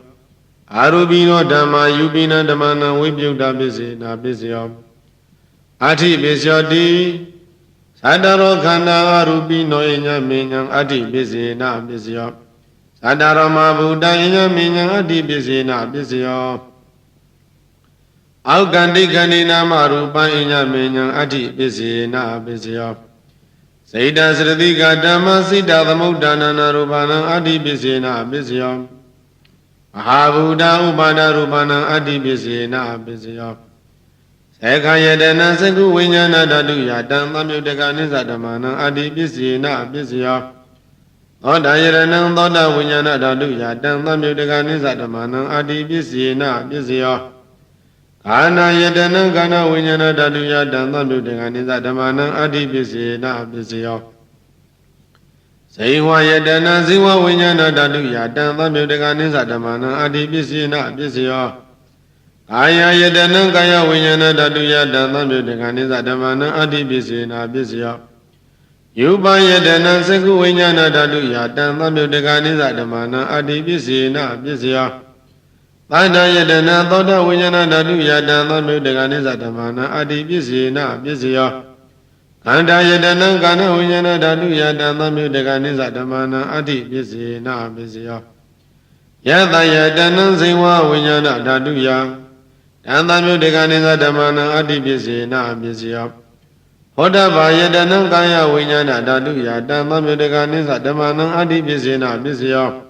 Arupino Dhamma Yupina Dhammana Vipayuta Bisina Bisyo Ati Bisyo Di Saddharo Khanda Arupino Inya Menyang Ati Bisina Bisyo Saddharama Buddha Inya Menyang Ati Bisina Bisyo Aukandi Kandina Marupa Inya Menyang Ati Bisina Bisyo Saita Sritika Dhamma Sita Dhammuttana Rupana Ati Bisina Bisyo Mahabuddha Upada Rupana Ati Bisina Bisyo Sekayatana Seku Vinyana Dhatuya Dhammamutika Nisa Dhammana Ati Bisina Bisyo Thoda Yaranam Thoda Vinyana Dhatuya Dhammamutika Nisa Dhammana Ati Bisina Bisyo Kana Yatanam Kana Vinyana Dhatuya Dhammamutika Nisa Dhammana Ati Bisina Bisyo Seiwa Yatana Siva Vinyana Dhatuya Dhammamutika Nisa Dhammana Ati Bisina Bisyo Kaya Yatanam Kaya Vinyana Dhatuya Dhammamutika Nisa Dhammana Ati Bisina Bisyo Yupa Yatana Seku Vinyana Dhatuya Dhammamutika Nisa Dhammana Ati Bisina Bisyo Tanda Yatana Thoda Vinyana Dhatuya Dhammamutika Nisa Dhammana Ati Bisina Bisyo Kanda Yatana Kana Vinyana Dhatuya Dhammamutika Nisa Dhammana Ati Bisina Bisyo Yata Yatana Siva Vinyana Dhatuya Dhammamutika Nisa Dhammana Ati Bisina Bisyo Hoda Yatana Kaya Vinyana Dhatuya Dhammamutika Nisa Dhammana Ati Bisina Bisyo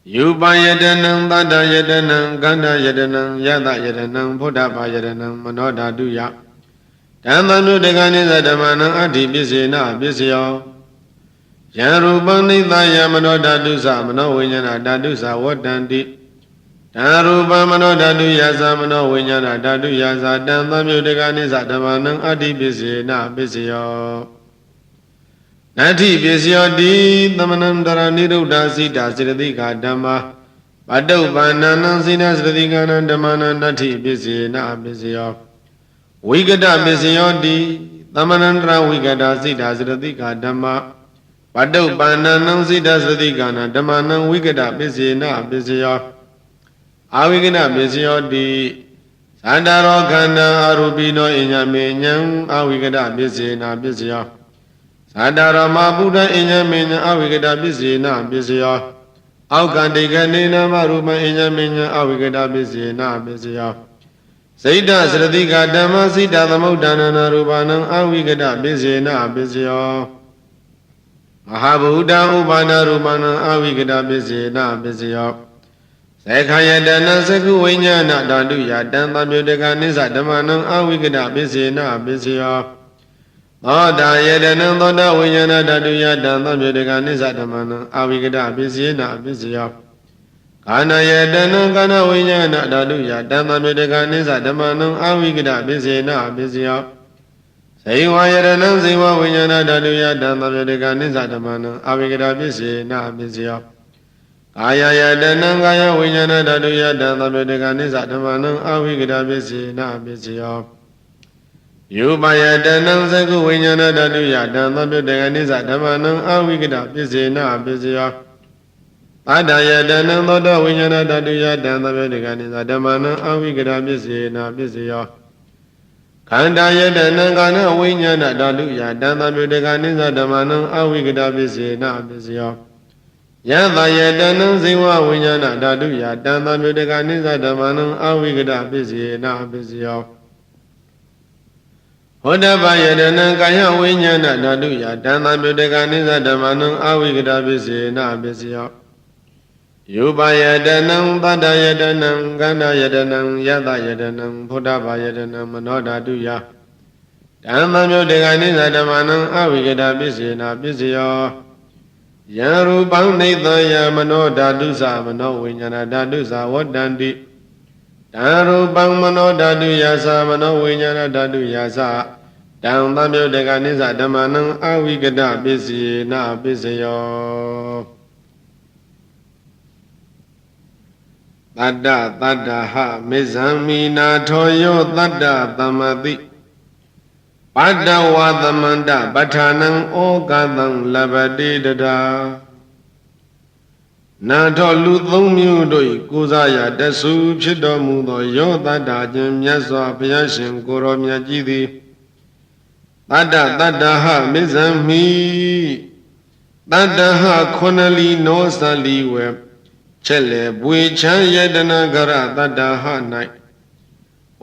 Yupa Yatanam Tata Yatanam Kanda Yatanam Yata Yatanam Buddha Yatanam Mano Dhatuya Dhammamutika Nisa Dhammana Ati Bisina Bisyo ယံရူပံနိသယမနောဓာတုသမနောဝိညာဏဓာတုသဝတ္တန္တိဓာရူပံမနောဓာတုယသမနောဝိညာဏဓာတုယသတံသံမြုတကနိသဓမ္မနံအတ္တိပစ္စေနပစ္စယောနတ္ထိပစ္စယောတိသမနံတရနိရုဒ္ဓစိတာစေတသိကဓမ္မာပတုပ္ပန္နံစိနစေတသိကနံဓမ္မနံနတ္ထိပစ္စေနပစ္စယောဝိကတပစ္စယောတိသမနံတရဝိကတစိတာစေတသိကဓမ္မာပတုပ္ပန္နံစိတာစေတသိကနံဓမ္မနံဝိကတပစ္စေနပစ္စယောအာဝိကနပစ္စယောတိသန္တာရောခန္ဓာအရူပိနောအညမေညံအာဝိကတပစ္စေနပစ္စယောသန္တာရောမဗုဒ္ဓအညမေညံအာဝိကတပစ္စေနပစ္စယောအောက်ကန္တိကနေနမရူပံအညမေညံအာဝိကတပစ္စေနပစ္စယောစိတ်တစရတိကဓမ္မစိတသမုဒ္ဒနာနာရူပနံအာဝိကတပစ္စေနပစ္စယောမဟာဗုဒ္ဓဥပါဒရူပနံအာဝိကတပစ္စေနပစ္စယောသေခာယတနာသကုဝိညာဏဓာတုယတံသမြုတကနိစ္စဓမ္မနံအာဝိကတပစ္စေနပစ္စယောသောတာယတနံသောတာဝိညာဏဓာတုယတံသမြုတကနိစ္စဓမ္မနံအာဝိကတပစ္စေနပစ္စယောခန္ဓာယတနံခန္ဓာဝိညာဏဓာတုယတံသမြုတကနိစ္စဓမ္မနံအာဝိကတပစ္စေနပစ္စယောဇေဝယတနံဇေဝဝိညာဏဓာတုယတံသမြုတကနိစ္စဓမ္မနံအာဝိကတပစ္စေနပစ္စယောကာယယတနံကာယဝိညာဏဓာတုယတံသမြုတကနိစ္စဓမ္မနံအာဝိကတပစ္စေနပစ္စယောယုပယတနံသကုဝိညာဏဓာတုယတံသမြုတကနိစ္စဓမ္မနံအာဝိကတပစ္စေနပစ္စယောသတ္တယတနံသောတဝိညာဏဓာတုယတံသမြုတကနိစ္စဓမ္မနံအာဝိကတပစ္စေနပစ္စယောခန္ဓာယတနံကာဏဝိညာဏဓာတုယတံသမြုတကနိစ္စဓမ္မနံအာဝိကတပစ္စေနပစ္စယောယသယတနံဇေဝဝိညာဏဓာတုယတံသမြုတကနိစ္စဓမ္မနံအာဝိကတပစ္စေနပစ္စယောဟောတပယတနံကာယဝိညာဏဓာတုယတံသမြုတကနိစ္စဓမ္မနံအာဝိကတပစ္စေနပစ္စယောယုပယတနံသတ္တယတနံကန္ဓယတနံယသယတနံဟောတပယတနံမနောဓာတုယတံသမြုတကနိစ္စဓမ္မနံအာဝိကတပစ္စေနပစ္စယောယံရူပံနိသယမနောဓာတုသမနောဝိညာဏဓာတုသဝတ္တန္တိတံရူပံမနောဓာတုယသမနောဝိညာဏဓာတုယသတံသမြုတကနိစ္စဓမ္မနံအာဝိကတပစ္စေနပစ္စယောတတ္တတတ္တဟမေဇံမိနာထောယောတတ္တသမတိပတ္တဝါသမန္တပဋ္ဌာနံဩကာသံလဘတိတတာနာထောလူသုံးမျိုးတို့ကိုးစားရတဆူဖြစ်တော်မူသောယောတတ္တခြင်းမြတ်စွာဘုရားရှင်ကိုယ်တော်မြတ်ကြီးသည်တတ္တတတ္တဟမေဇံမိတတ္တဟခုနလီနောသလီဝေချက်လေပွေချမ်းယတနာကရတတ္တဟ၌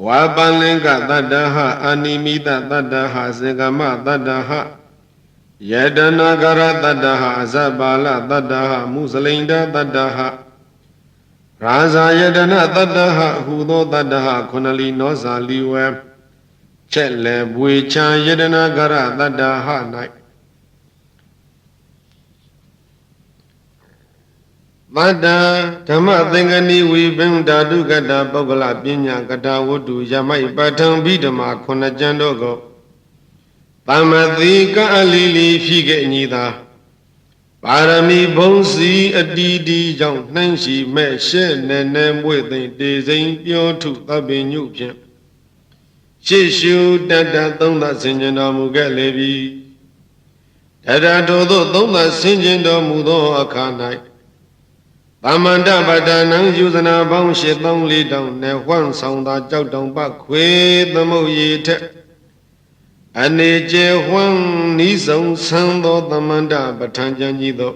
ဝါပလင်္ကတတ္တဟအာနိမိတတတ္တဟစေကမတတ္တဟယတနာကရတတ္တဟအဇပါလတတ္တဟမုစလိန္ဒတတ္တဟရာဇာယတနာတတ္တဟဟူသောတတ္တဟခုနလီနောဇာလီဝေချက်လေပွေချံယတနာကရတတ္တဟ၌မတ္တဓမ္မသင်္ကနိဝိပင်ဓာတုကတပုဂ္ဂလပညာကတဝတ္တုယမိုက်ပထံဘိဓမ္မာခုနှစ်ကျမ်းတို့ကိုသမ္မတိကအလီလီဖြစ်ခဲ့ညီသာပါရမီဘုံစီအတီးတီကြောင့်နှိုင်းရှိမဲ့ရှဲ့နဲ့နဲ့မွေ့သိမ့်တေစိန်ပြောထုသဗ္ဗညုဖြင့်ရှေ့ရှုတတ္တသုံးသဆင်ကျင်တော်မူခဲ့လေပြီတတထို့သောသုံးသဆင်ကျင်တော်မူသောအခါ၌သမန္တပတ္တနံယူဇနာပေါင်း8,400တောင်နဲ့ဝှမ်းဆောင်သာကြောက်တောင်ပခွေသမုတ်ရည်ထက်အနေကျေဝှမ်းနီးဆောင်ဆန်းသောသမန္တပဋ္ဌာန်းကျမ်းကြီးသော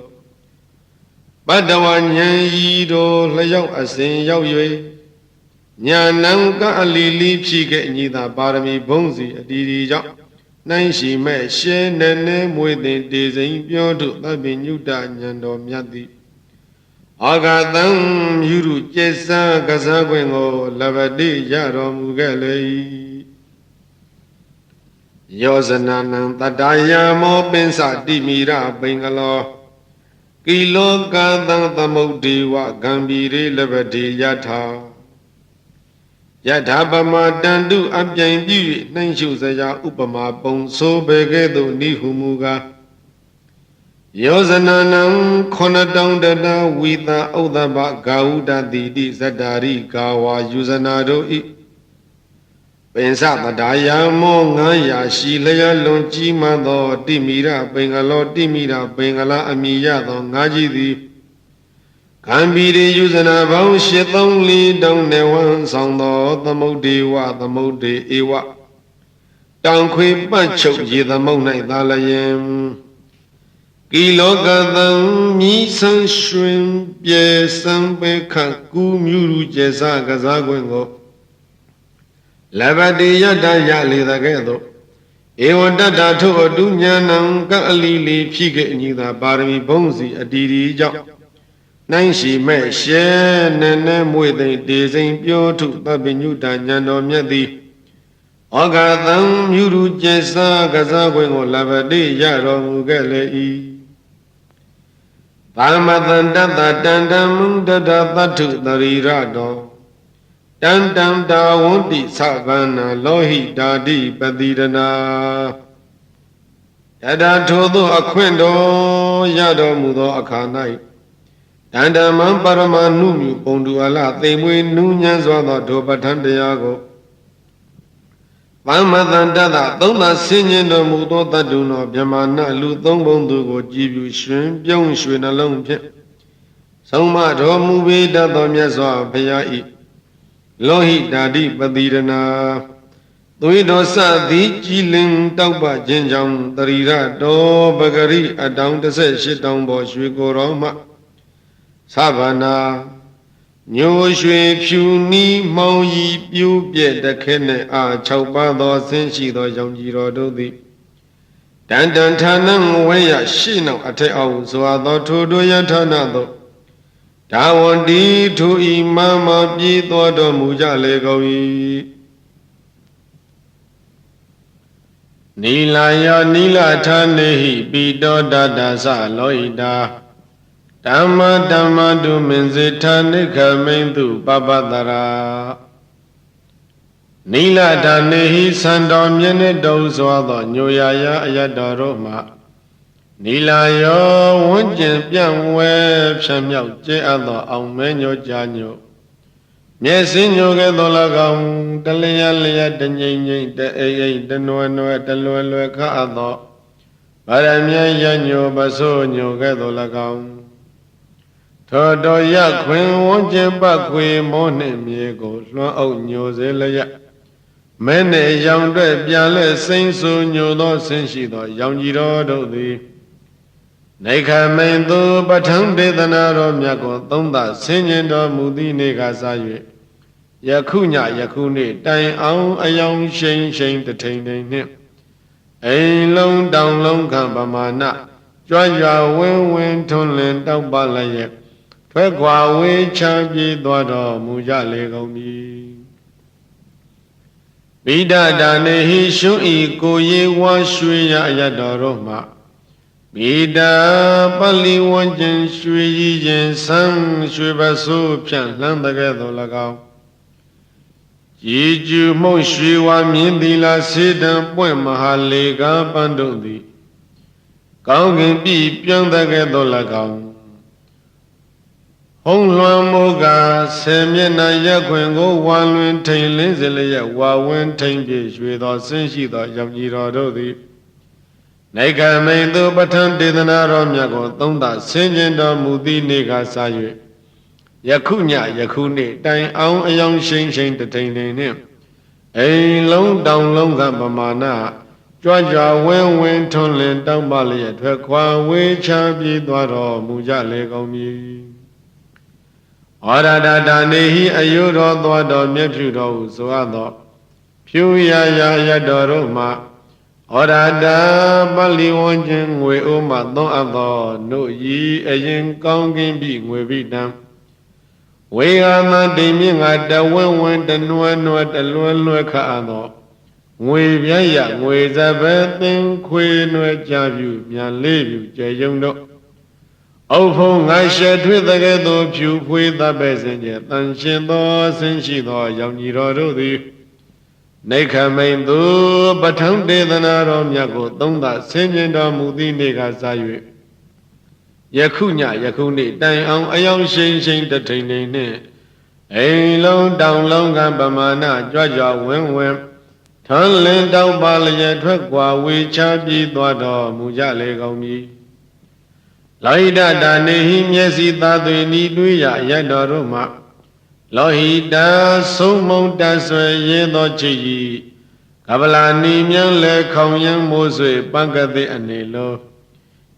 ပတ္တဝဉ္ဉံဤတို့လျောက်အစဉ်ရောက်၍ညာနံကအလီလီဖြစ်ခဲ့ညီသာပါရမီဘုံစီအတီးတီကြောင့်နှိုင်းရှိမဲ့ရှဲနဲ့နဲ့မွေသိတေစိန်ပြောထုသဗ္ဗညုတဉာဏ်တော်မြတ်သည်အာဂတံယူရုကျေစံကစားခွင့်ကိုလဘတိရတော်မူခဲ့လေ Yosananam Tadayamo Pensa Dimira Bengalo Kilo Gadang Tamudiwa Gambiri Levati Yatha Yathabama Dandu Abjain Bi Nanshu Saya Upama Pong So Begedo Nihumuga Yosananam Konadang Dada Witha Odaba Gauda Didi Zadari Gawa Yusanado Pensa Tadayamo Ngaya Shilaya Lonchi Mado Dimira Bengalo Dimira Bengala Amiya Ngajidi Kambiri Yusana Bau Shetongli Dong Newan Sangdo Tamudiwa Tamudi Iwa Dang Kui Bachok Yidamonai Dalayem Kilo Gadang Mi San Shun Pye San Beka Ku Muru Jesa Gazagwengo Lavadi Yada Yali the Gado Ewa Dada to a Dunyanam Galili Pige Nida Barmi Bonzi Adidi Jok Nanshi Me She Nenem with a Dizing Pure to Babinuta Yano Myadi Ogadam Yuru Jesa Gazagwengo Lavadi Yaro Gale Palmadan Dada Dandam Dada Batu Darirado Dandam da wundi savana lohi dadi padirana Yada todo akwendo yado mudo akanai Dandaman parama numi pondu ala temwe nunyan zwada dopatandayago Palmadan dada donda sinyendo mudo taduno Byamana lu tongbondu go jibu shun Pyong shun along pye Soma domu veda domya zwa payai Lohi Dadi Padirana Tuido Sadi Jilin Tauba Jinjam Tarira Do Bagari Adang Tase Shitang Bo Shui Koroma Savana Nyo Shui Pyu Ni Mao Yi Pyu Pye Dakene A Chaupa Do Senshi Do Yangji Ro Do Di Dandan Tanang Weya Shino Ate Au Soa Do Tudo Yatana Do Tawandi to Imama Pito do Mujalegowi Nilaya Nila Tanehi Pito Dada Sa Loida Dhamma Dhamma Du Menzita Nika Mendu Babadara Nila Tanehi Sandom Yene Dozwado Nyoyaya Ayadaroma Nilayo Wunjin Pian Web Shamyao Je Ado Ang Menyo Janyo Myesinyo Ge Dolagam Daliya Liya Danyin De Eye De Noe Noe De Lue Lue Ka Ado Baramya Yanyo Baso Nyo Ge Dolagam Todo Ya Kwin Wunjin Ba Kwi Mone Miego Luan Au Nyo Ze Laya Mene Yang Dwe Pian Le Sing Su Nyo Do Sin Shi Do Yang Ji Do Do Di Neka Mendo Batang Dedana Romyako Tonda Senendo Mudi Nega Saye Yakunya Yakuni Dai Ang Ayang Shen Shen the Tane Ain Long Down Long Kampamana Jwa Wen Tonlen Down Balaye Twekwa We Champi Dodo Muja Legomi Bida Dane Hi Shui Koye Wa Shuya Ayadoroma Bida Pali Wanjan Shui Yin Sang Shui Basu Pian Lang Together Lagao Yiju Mo Shui Wa Mindi La Sidan Puen Mahalega Bandundi Gao Gen Bi Pian Together Lagao Hong Luan Moga Semyana Yakwen Go Wan Luen Tain Lin Zilaya Wa Wen Tain Pi Shui Do Sin Shi Do Yang Ji Do Do Di Neka Mendo Batan Dedana Romyako Tonda Senjen Do Mudi Nega Saye Yakunya Yakuni Dai Ang Ayang Shen Shen the Tane Ain Long Down Long Kampamana Jwa Wen Tonlen Down Bali Twekwa We Champi Dodo Muja Legomi Ora Dada Nehi Ayuro Dodo Myepyu Do Soado Pyu Ya Yadoroma Ora Da Bali Wanjin We Uma Don Ado No Yi Ayin Kong Kin Bi We Bidam We Ana De Ming Ada Wen The Nuan Nuat The Luan Lue Ka Ado ငွေပြရငွေစပယ်သင်ခွေနွယ်ကြပြူမြန်လေးပြူကျဲယုံတော့အုပ်ဖုံးငါရှက်ထွေးတကဲ့သို့ဖြူဖွေးသပဲ့စင်ကျတန်ရှင်သောဆင်းရှိသောရောင်ကြီးတော်တို့သည်နေခမိန်သူပထုံးဒေသနာတော်မြတ်ကိုသုံးသဆင်ကျင်တော်မူသည့်နေ့ကစ၍ယခုညယခုနေ့တိုင်အောင်အယောင်ရှိန်ရှိန်တထိန်ထိန်နှင့်အိမ်လုံးတောင်လုံးကပမာဏကြွကြွဝင်းဝင်းထန်းလင်းတောက်ပါလျက်ထွက်ကွာဝေချပြီးသွားတော်မူကြလေကုန်မည်လိုက်ဒတာနေဟိမျက်စိသားသွေဤတွေးရရတ်တော်တို့မှလောဟိတာဆုံးမုံတဆွေရဲသောချစ်ဤကပလာနီမြန်းလေခေါင်ရန်မိုးဆွေပန့်ကတိအနေလော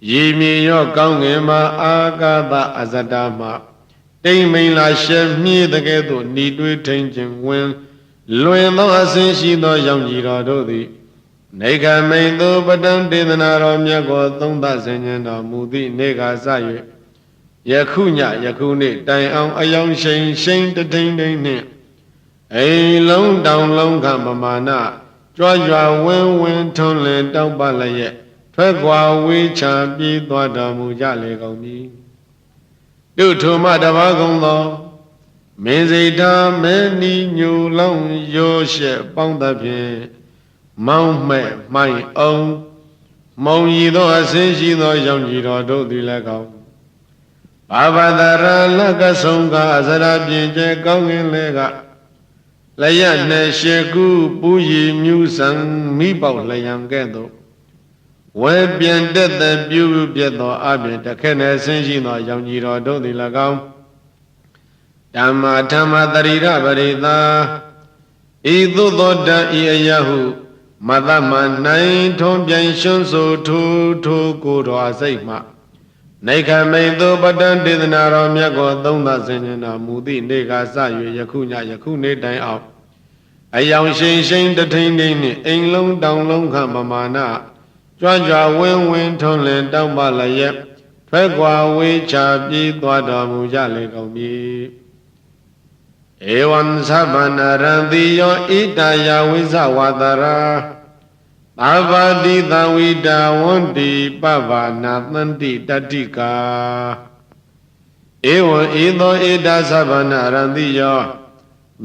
ရည်မြေရောကောင်းငင်မှာအာကာသအဇတမှတိမ်မိန်လာရှက်မြည်တကဲ့သို့ဤတွေးထိန်ခြင်းဝင်လွင်သောအစဉ်ရှိသောရောင်ကြီးတော်တို့သည်နေခမိန်သူပတံဒေသနာတော်မြတ်ကိုသုံးသဆင်ញံတော်မူသည့်နေ့ကစ၍ယခုညယခုနေ့တိုင်အောင်အယောင်ရှိန်ရှိန်တထိန်ထိန်နှင့်အိမ်လုံးတောင်လုံးကပမာဏကြွားကြွားဝင်းဝင်းထွန်းလင်းတောက်ပလျက်ထွက်ကွာဝေးချပြေးသွားတော်မူကြလေကုန်မည်တို့ထိုမှတပါးကုန်သောမင်းစိတ်ထားမဲနီညူလောင်းရိုးရှက်ပေါင်းသဖြင့်မောင်းမဲ့မှိုင်အောင်မုံရည်သောအစင်းရှိသောရောင်ကြီးတော်တို့သည်လည်းကောင်းဘာဝတရလကဆုံးကအစရပြင်းကျဲကောင်းငင်လေကလျက်နှင့်ရှေကူပူရည်မြူဆံမိပေါက်လျံကဲ့သို့ဝဲပြန်တက်တဲ့ပြုပြတ်သောအပြင်တခဲနဲ့ဆင်းရှိသောရောင်ကြီးတော်တို့သည်လည်းကောင်းဓမ္မဓမ္မတရိရပရိသာဤသို့သောတဤအယဟုမသမနိုင်ထုံးပြိုင်ရှင်ဆိုထိုကိုယ်တော်စိတ်မှနေခမိန်သူပတံဒေသနာတော်မြတ်ကိုသုံးသဆင်ញံတော်မူသည့်နေ့ကစ၍ယခုညယခုနေ့တိုင်အောင်အယောင်ရှိန်ရှိန်တထိန်ထိန်နှင့်အိမ်လုံးတောင်လုံးခပမာဏကြွားကြွားဝင်းဝင်းထုံးလင်းတောက်ပလျက်ထွက်ကွာဝေးချပြေးသွားတော်မူကြလေကုန်မည်ဧဝံသဗ္ဗနာရံတိယောဣတယဝိဇဝါဒရာသာဝတိသဝိတာဝန္တိပဗ္ဗနာသန္တိတတ္တိကာဧဝံဧသောဣတသဗ္ဗနာရံတိယော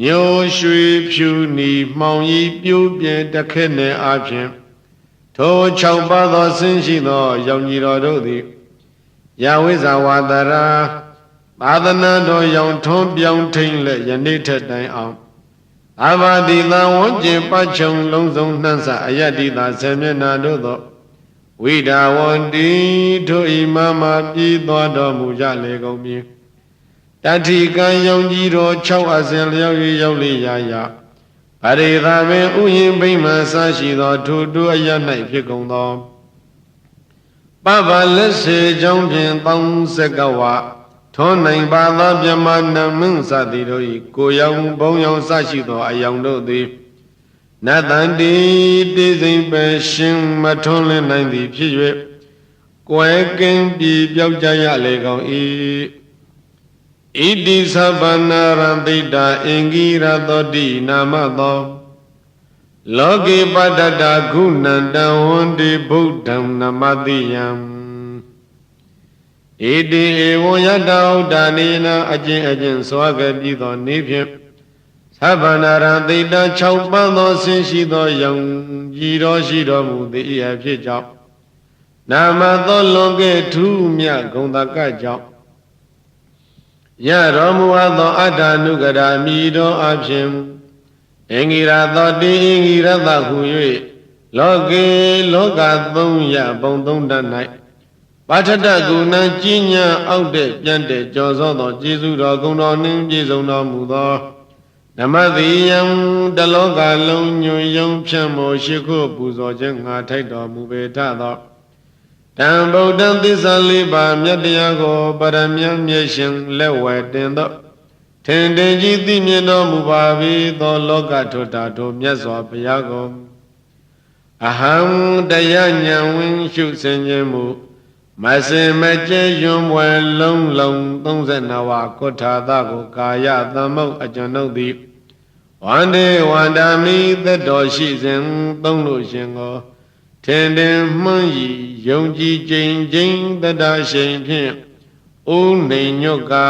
ညိုရွှေဖြူနီမှောင်ရီပြိုးပြဲတခဲနဲ့အပြင်ထို6ပါးသောဆင်းရှိသောရောင်ကြီးတော်တို့သည်ယဝိဇဝါဒရာသာသနာတော်ရောင်ထွန်းပြောင်းထိန်လက်ယနေ့ထက်တိုင်အောင်အဘာတိသဝဉ္ကျင်ပတ်ချုံလုံးစုံနှံ့စအယတ္တိသာဆေမျက်နာတို့သောဝိဒါဝန္တိထိုဤမမပြည်သွားတော်မူကြလေကုန်မည်တတိကံယုံကြည်တော်6အစဉ်လျောက်ရောက်လေရာရာဗရေသာပင်ဥယျင်ဗိမာန်ဆရှိသောထိုတို့အရ၌ဖြစ်ကုန်သောပဗ္ဗလက်စေကြောင့်ဖြင့်တောင်းစကဝထွန်းနိုင်ပါသောမြမနမင်းစသည်တို့၏ကိုရောင်ဘုံရောင်ဆရှိသောအယောင်တို့သည်နတန္တိတိစိမ့်ပဲရှင်မထွန်းလင်းနိုင်သည်ဖြစ်၍ကွယ်ကင်းပြီးပြောက်ကြရလေကုန်၏ဣတိသဗ္ဗနာရံတိတာအင်္ဂိရသောတိနာမသောလောကေပတ္တတာခုဏန္တဝန္တိဗုဒ္ဓံနမတိယံဣတိဧဝံယတဥဒ္ဒနေနအကျင့်စွာကပြီးသောနေ့ဖြင့်သဗ္ဗနာရံတိတာ6ပန်းသောဆင်းရှိသောယံကြည်တော်ရှိတော်မူသည်အဖြစ်ကြောင့်နာမသောလွန်ကဲ့ထူးမြတ်ဂုဏ်တကကြောင့်ရတော်မူသောအတ္တနုကရာမိတော်အဖြစ်အင်္ဂိရသောတိအင်္ဂိရသဟု၍လောကေလောက3ရဘုံ3တတ်၌ပါထတကုဏကြီးညာအောက်တဲ့ပြန့်တဲ့ကြော်စောသောကျေးဇူးတော်ဂုဏ်တော်နှင့်ပြည့်စုံတော်မူသောဓမ္မတိယံတလောကလုံးညွန်ယုံဖြန့်မောရှိခိုးပူဇော်ခြင်းငါထိုက်တော်မူပေထသောတံဗုဒ္ဓံသစ္စာ4ပါးမြတ်တရားကိုပရမဉ္မျက်ရှင်လက်ဝဲတင်သောထင်တင်ကြီးသိမြင်တော်မူပါ၏သောလောကထွတ်တာတို့မြတ်စွာဘုရားကိုအဟံတရားဉာဏ်ဝင်းရှုစင်ခြင်းမူမစင်မကျဲယွံဝဲလုံးလုံး32ဝါကုဋ္ဌာသကိုကာယသမုတ်အကျွန်ုပ်သည် ဝန္တေဝန္တာမိသက်တော်ရှိစဉ်သုံးလို့ရှင်ကိုထင်တင်မှန်းဤယုံကြည်ကျိန်ကျိန်တတရှိန်ဖြင့်ဥနေညွတ်ကာ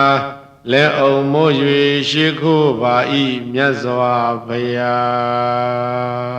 လက်အောင်မို့၍ရှိခိုးပါဤမြတ်စွာဘုရား